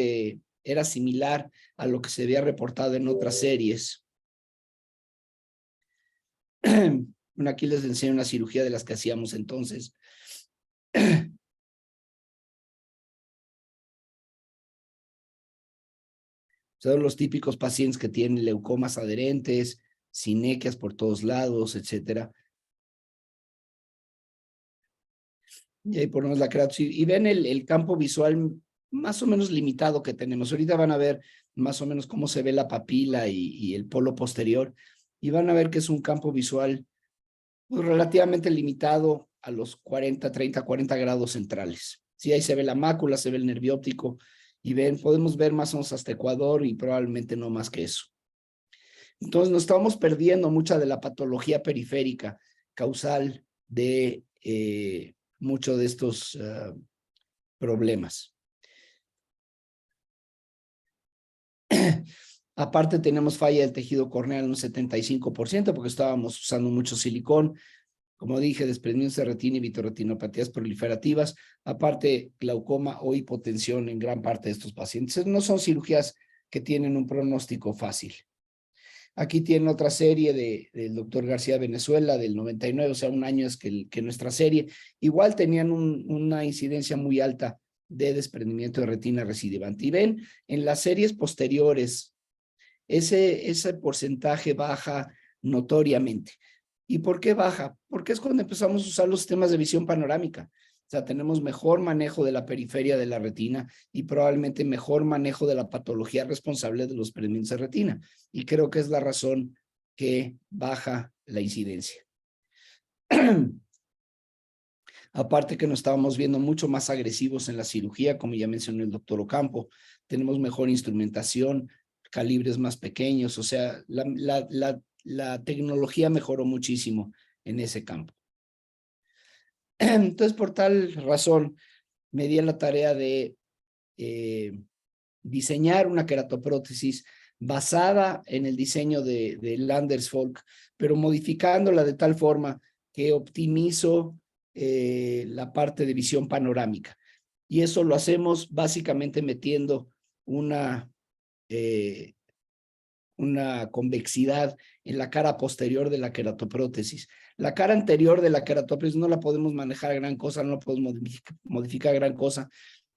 era similar a lo que se había reportado en otras series. Bueno, aquí les enseño una cirugía de las que hacíamos entonces. Son los típicos pacientes que tienen leucomas adherentes, sinequias por todos lados, etcétera. Y ahí ponemos la queratosis y ven el campo visual más o menos limitado que tenemos. Ahorita van a ver más o menos cómo se ve la papila y el polo posterior y van a ver que es un campo visual pues, relativamente limitado a los 30, 40 grados centrales. Sí, ahí se ve la mácula, se ve el nervio óptico y podemos ver más o menos hasta Ecuador y probablemente no más que eso. Entonces nos estamos perdiendo mucha de la patología periférica causal de muchos de estos problemas. Aparte tenemos falla del tejido corneal en un 75% porque estábamos usando mucho silicón. Como dije, desprendimientos de retina y vitorretinopatías proliferativas. Aparte, glaucoma o hipotensión en gran parte de estos pacientes. No son cirugías que tienen un pronóstico fácil. Aquí tienen otra serie del doctor García Venezuela del 99, o sea, un año es que nuestra serie. Igual tenían una incidencia muy alta de desprendimiento de retina recidivante. Y ven, en las series posteriores, ese porcentaje baja notoriamente. ¿Y por qué baja? Porque es cuando empezamos a usar los sistemas de visión panorámica. O sea, tenemos mejor manejo de la periferia de la retina y probablemente mejor manejo de la patología responsable de los desprendimientos de retina. Y creo que es la razón que baja la incidencia. Aparte que nos estábamos viendo mucho más agresivos en la cirugía, como ya mencionó el doctor Ocampo, tenemos mejor instrumentación, calibres más pequeños, o sea, la tecnología mejoró muchísimo en ese campo. Entonces, por tal razón, me di a la tarea de diseñar una queratoprótesis basada en el diseño de Landers Folk, pero modificándola de tal forma que optimizo la parte de visión panorámica. Y eso lo hacemos básicamente metiendo una convexidad en la cara posterior de la queratoprótesis. La cara anterior de la queratoprótesis no la podemos manejar gran cosa, no la podemos modificar gran cosa,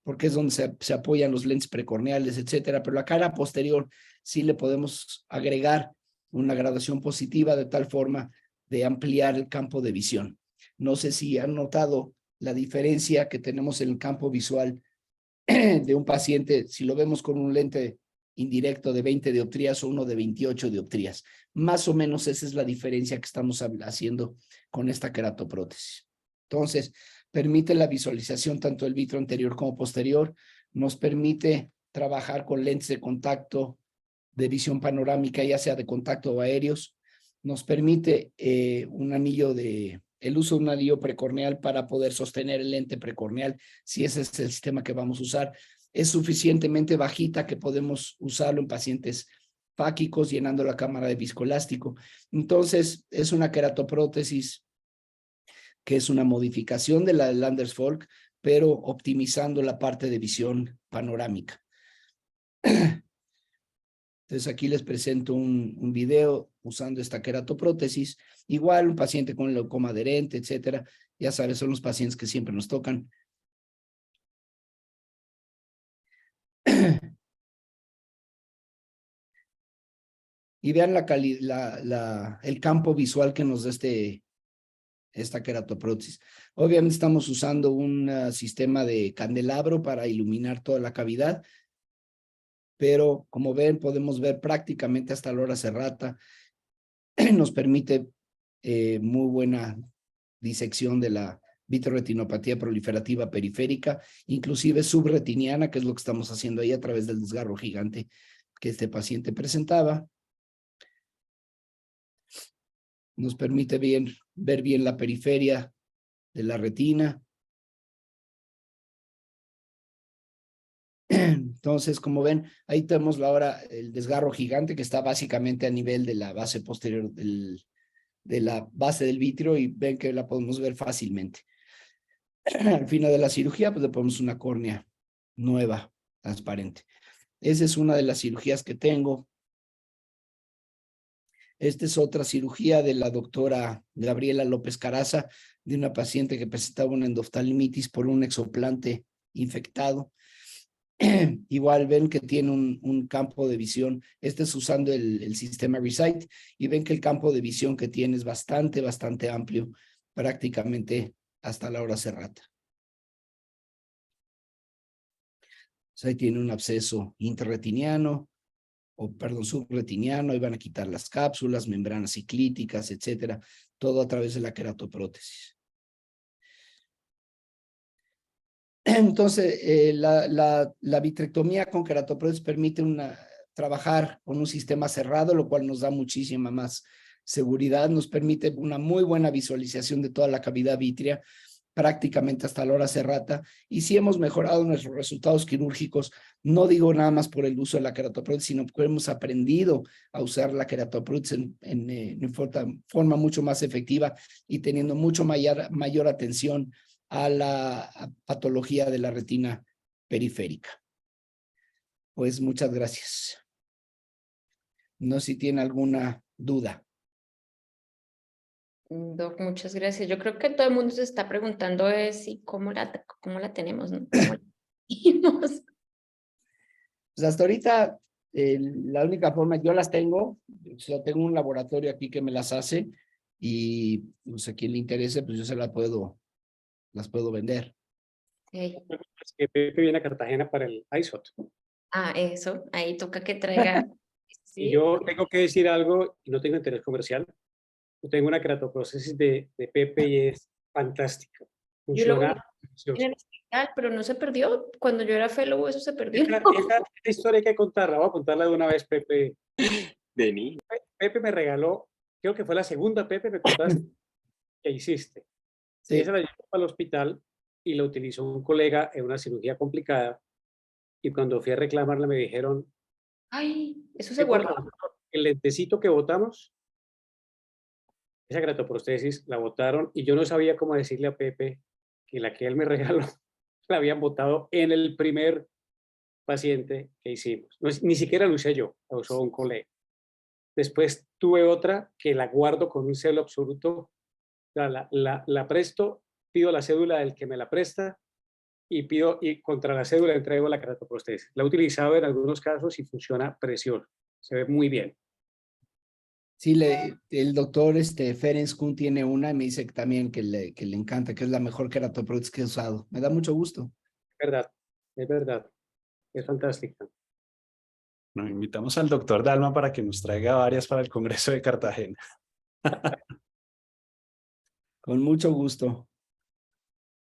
porque es donde se apoyan los lentes precorneales, etcétera, pero la cara posterior sí le podemos agregar una graduación positiva de tal forma de ampliar el campo de visión. No sé si han notado la diferencia que tenemos en el campo visual de un paciente, si lo vemos con un lente indirecto de 20 dioptrías o uno de 28 dioptrías. Más o menos esa es la diferencia que estamos haciendo con esta queratoprótesis. Entonces, permite la visualización tanto del vitro anterior como posterior, nos permite trabajar con lentes de contacto de visión panorámica, ya sea de contacto o aéreos, nos permite el uso de un anillo precorneal para poder sostener el lente precorneal, si ese es el sistema que vamos a usar. Es suficientemente bajita que podemos usarlo en pacientes fáquicos, llenando la cámara de viscoelástico. Entonces, es una queratoprótesis que es una modificación de la de Landers Folk, pero optimizando la parte de visión panorámica. Entonces aquí les presento un video usando esta queratoprótesis. Igual un paciente con glaucoma adherente, etcétera. Ya sabes, son los pacientes que siempre nos tocan. Y vean el campo visual que nos da esta queratoprótesis. Obviamente estamos usando un sistema de candelabro para iluminar toda la cavidad, pero como ven, podemos ver prácticamente hasta la hora serrata. Nos permite muy buena disección de la vitreoretinopatía proliferativa periférica, inclusive subretiniana, que es lo que estamos haciendo ahí a través del desgarro gigante que este paciente presentaba. Nos permite ver bien la periferia de la retina. Entonces, como ven, ahí tenemos ahora el desgarro gigante que está básicamente a nivel de la base posterior de la base del vítreo, y ven que la podemos ver fácilmente. Al final de la cirugía, pues le ponemos una córnea nueva, transparente. Esa es una de las cirugías que tengo. Esta es otra cirugía de la doctora Gabriela López Caraza, de una paciente que presentaba una endoftalmitis por un exoplante infectado. Igual ven que tiene un campo de visión. Este es usando el sistema ReSight, y ven que el campo de visión que tiene es bastante amplio, prácticamente hasta la hora serrata. Ahí tiene un absceso intrarretiniano, subretiniano, ahí van a quitar las cápsulas, membranas ciclíticas, etcétera, todo a través de la queratoprótesis. Entonces, la vitrectomía con queratoprótesis permite trabajar con un sistema cerrado, lo cual nos da muchísima más seguridad, nos permite una muy buena visualización de toda la cavidad vítrea, prácticamente hasta la hora serrata, y sí hemos mejorado nuestros resultados quirúrgicos, no digo nada más por el uso de la queratoprótesis, sino porque hemos aprendido a usar la queratoprótesis en forma mucho más efectiva y teniendo mucho mayor atención a la patología de la retina periférica. Pues muchas gracias. No sé si tiene alguna duda. Doc, muchas gracias. Yo creo que todo el mundo se está preguntando cómo la tenemos, ¿no? ¿Cómo la tenemos? Pues hasta ahorita, la única forma, yo las tengo, tengo un laboratorio aquí que me las hace, y pues a quien le interese, pues yo las puedo vender. Okay. Es que Pepe viene a Cartagena para el ISOT. Eso, ahí toca que traiga. Y Sí. yo tengo que decir algo, y no tengo interés comercial. Yo tengo una queratoprótesis de Pepe y es fantástica. Yo lo vi Funciona en el hospital, pero no se perdió. Cuando yo era fellow, eso se perdió. Esa historia hay que contarla. Voy a contarla de una vez, Pepe. Denis. Pepe me regaló, creo que fue la segunda, Pepe, me contaste que hiciste. Sí. Esa la llevó al hospital y la utilizó un colega en una cirugía complicada, y cuando fui a reclamarla me dijeron, Ay, eso se guardó. El lentecito que botamos, esa keratoprostesis la botaron y yo no sabía cómo decirle a Pepe que la que él me regaló la habían botado en el primer paciente que hicimos. No, ni siquiera lo usé yo, la usó un colega. Después tuve otra que la guardo con un celo absoluto. La presto, pido la cédula del que me la presta y contra la cédula entrego la keratoprostesis. La he utilizado en algunos casos y funciona precioso. Se ve muy bien. Sí, el doctor Ferenc Kuhn tiene una y me dice que también que le encanta, que es la mejor keratoprotesis que he usado. Me da mucho gusto. Es verdad. Es fantástica. Nos invitamos al doctor Dalma para que nos traiga varias para el Congreso de Cartagena. Con mucho gusto.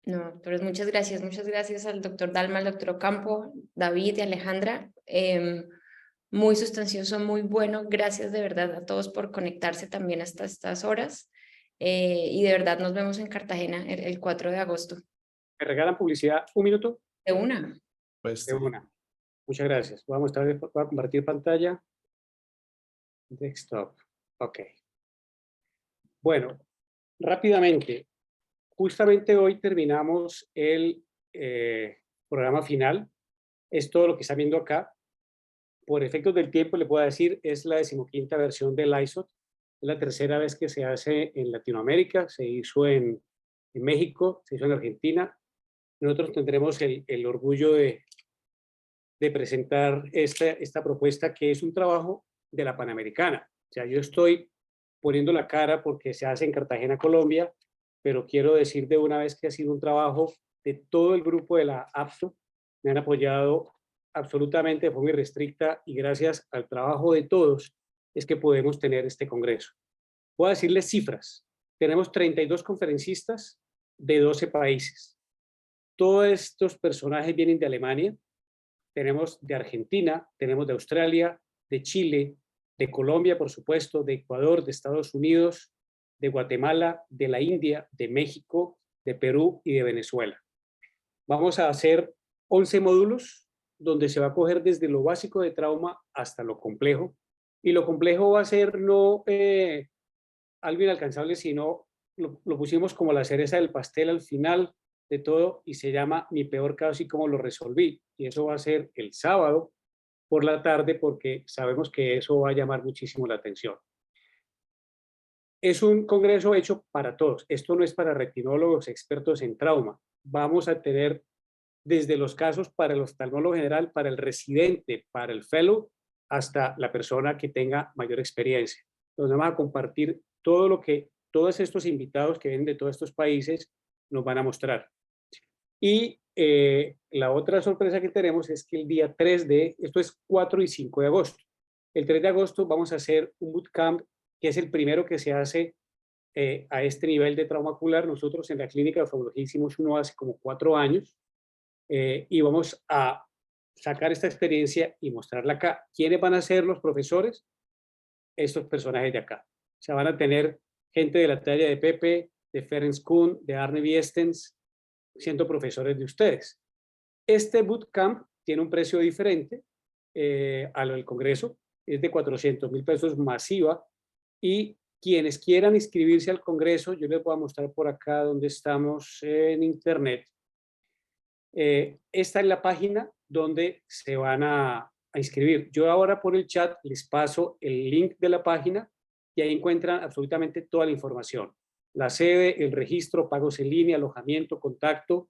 No, pero muchas gracias al doctor Dalma, al doctor Ocampo, David y Alejandra. Muy sustancioso, muy bueno. Gracias de verdad a todos por conectarse también hasta estas horas. Y de verdad nos vemos en Cartagena el 4 de agosto. ¿Me regalan publicidad un minuto? De una. Pues, De una. Muchas gracias. Voy a compartir pantalla. Desktop. Ok. Bueno, rápidamente. Justamente hoy terminamos el programa final. Es todo lo que está viendo acá. Por efectos del tiempo, le puedo decir, es la 15ª versión del ISOT. Es la tercera vez que se hace en Latinoamérica. Se hizo en México, se hizo en Argentina. Nosotros tendremos el orgullo de presentar esta propuesta, que es un trabajo de la Panamericana. O sea, yo estoy poniendo la cara porque se hace en Cartagena, Colombia, pero quiero decir de una vez que ha sido un trabajo de todo el grupo de la APSO. Me han apoyado absolutamente de forma irrestricta y gracias al trabajo de todos es que podemos tener este congreso. Voy a decirles cifras. Tenemos 32 conferencistas de 12 países. Todos estos personajes vienen de Alemania, tenemos de Argentina, tenemos de Australia, de Chile, de Colombia, por supuesto, de Ecuador, de Estados Unidos, de Guatemala, de la India, de México, de Perú y de Venezuela. Vamos a hacer 11 módulos donde se va a coger desde lo básico de trauma hasta lo complejo. Y lo complejo va a ser no algo inalcanzable, sino lo pusimos como la cereza del pastel al final de todo y se llama Mi peor caso y cómo lo resolví. Y eso va a ser el sábado por la tarde porque sabemos que eso va a llamar muchísimo la atención. Es un congreso hecho para todos. Esto no es para retinólogos expertos en trauma. Vamos a tener desde los casos para el oftalmólogo general, para el residente, para el fellow, hasta la persona que tenga mayor experiencia. Entonces vamos a compartir todo lo que todos estos invitados que vienen de todos estos países nos van a mostrar. Y la otra sorpresa que tenemos es que el día 3 esto es 4 y 5 de agosto. El 3 de agosto vamos a hacer un bootcamp que es el primero que se hace a este nivel de trauma ocular. Nosotros en la clínica de oftalmología hicimos uno hace como 4 años y vamos a sacar esta experiencia y mostrarla acá. ¿Quiénes van a ser los profesores? Estos personajes de acá. O sea, van a tener gente de la talla de Pepe, de Ferenc Kuhn, de Arne Viestens, siendo profesores de ustedes. Este bootcamp tiene un precio diferente a lo del Congreso, es de 400.000 pesos masiva, y quienes quieran inscribirse al Congreso, yo les voy a mostrar por acá donde estamos en internet. Esta es la página donde se van a inscribir. Yo ahora por el chat les paso el link de la página y ahí encuentran absolutamente toda la información. La sede, el registro, pagos en línea, alojamiento, contacto.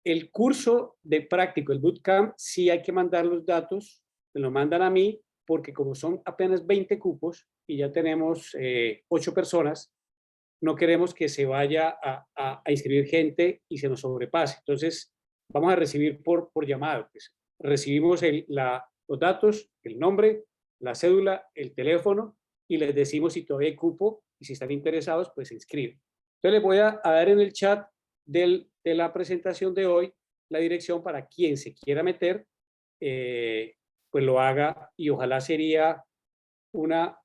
El curso de práctico, el bootcamp, sí hay que mandar los datos, me lo mandan a mí, porque como son apenas 20 cupos y ya tenemos 8 personas, no queremos que se vaya a inscribir gente y se nos sobrepase. Entonces, vamos a recibir por llamado. Pues, recibimos los datos, el nombre, la cédula, el teléfono, y les decimos si todavía hay cupo y si están interesados, pues se inscriben. Entonces, les voy a dar en el chat de la presentación de hoy la dirección para quien se quiera meter, pues lo haga, y ojalá sería una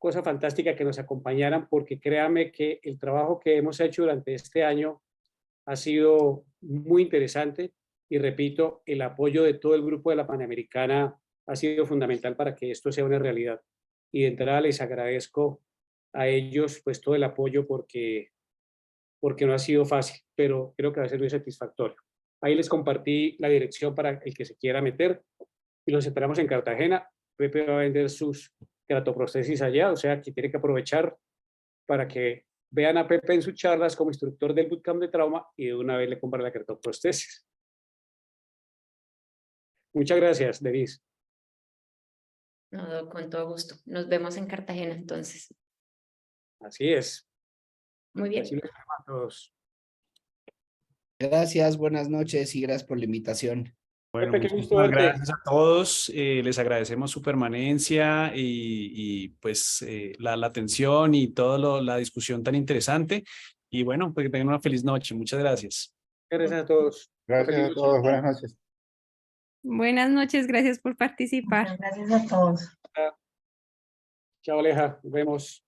cosa fantástica que nos acompañaran, porque créanme que el trabajo que hemos hecho durante este año ha sido muy interesante y repito, el apoyo de todo el grupo de la Panamericana ha sido fundamental para que esto sea una realidad. Y de entrada les agradezco a ellos pues todo el apoyo porque no ha sido fácil, pero creo que va a ser muy satisfactorio. Ahí les compartí la dirección para el que se quiera meter y los esperamos en Cartagena. Pepe va a vender sus keratoprostesis allá, o sea que tiene que aprovechar para que vean a Pepe en sus charlas como instructor del bootcamp de trauma y de una vez le compran la keratoprostesis. Muchas gracias, Denise. No, Doc, con todo gusto. Nos vemos en Cartagena entonces. Así es. Muy bien. Así lo esperamos a todos. Gracias, buenas noches y gracias por la invitación. Bueno, Pepe, qué gusto muchísimas verte. gracias a todos. Les agradecemos su permanencia y pues la atención y toda la discusión tan interesante. Y bueno, pues que tengan una feliz noche. Muchas gracias. Gracias a todos. Gracias Feliz a noche. todos, buenas noches. Buenas noches, gracias por participar. Muchas gracias a todos. Chao, Aleja. Nos vemos.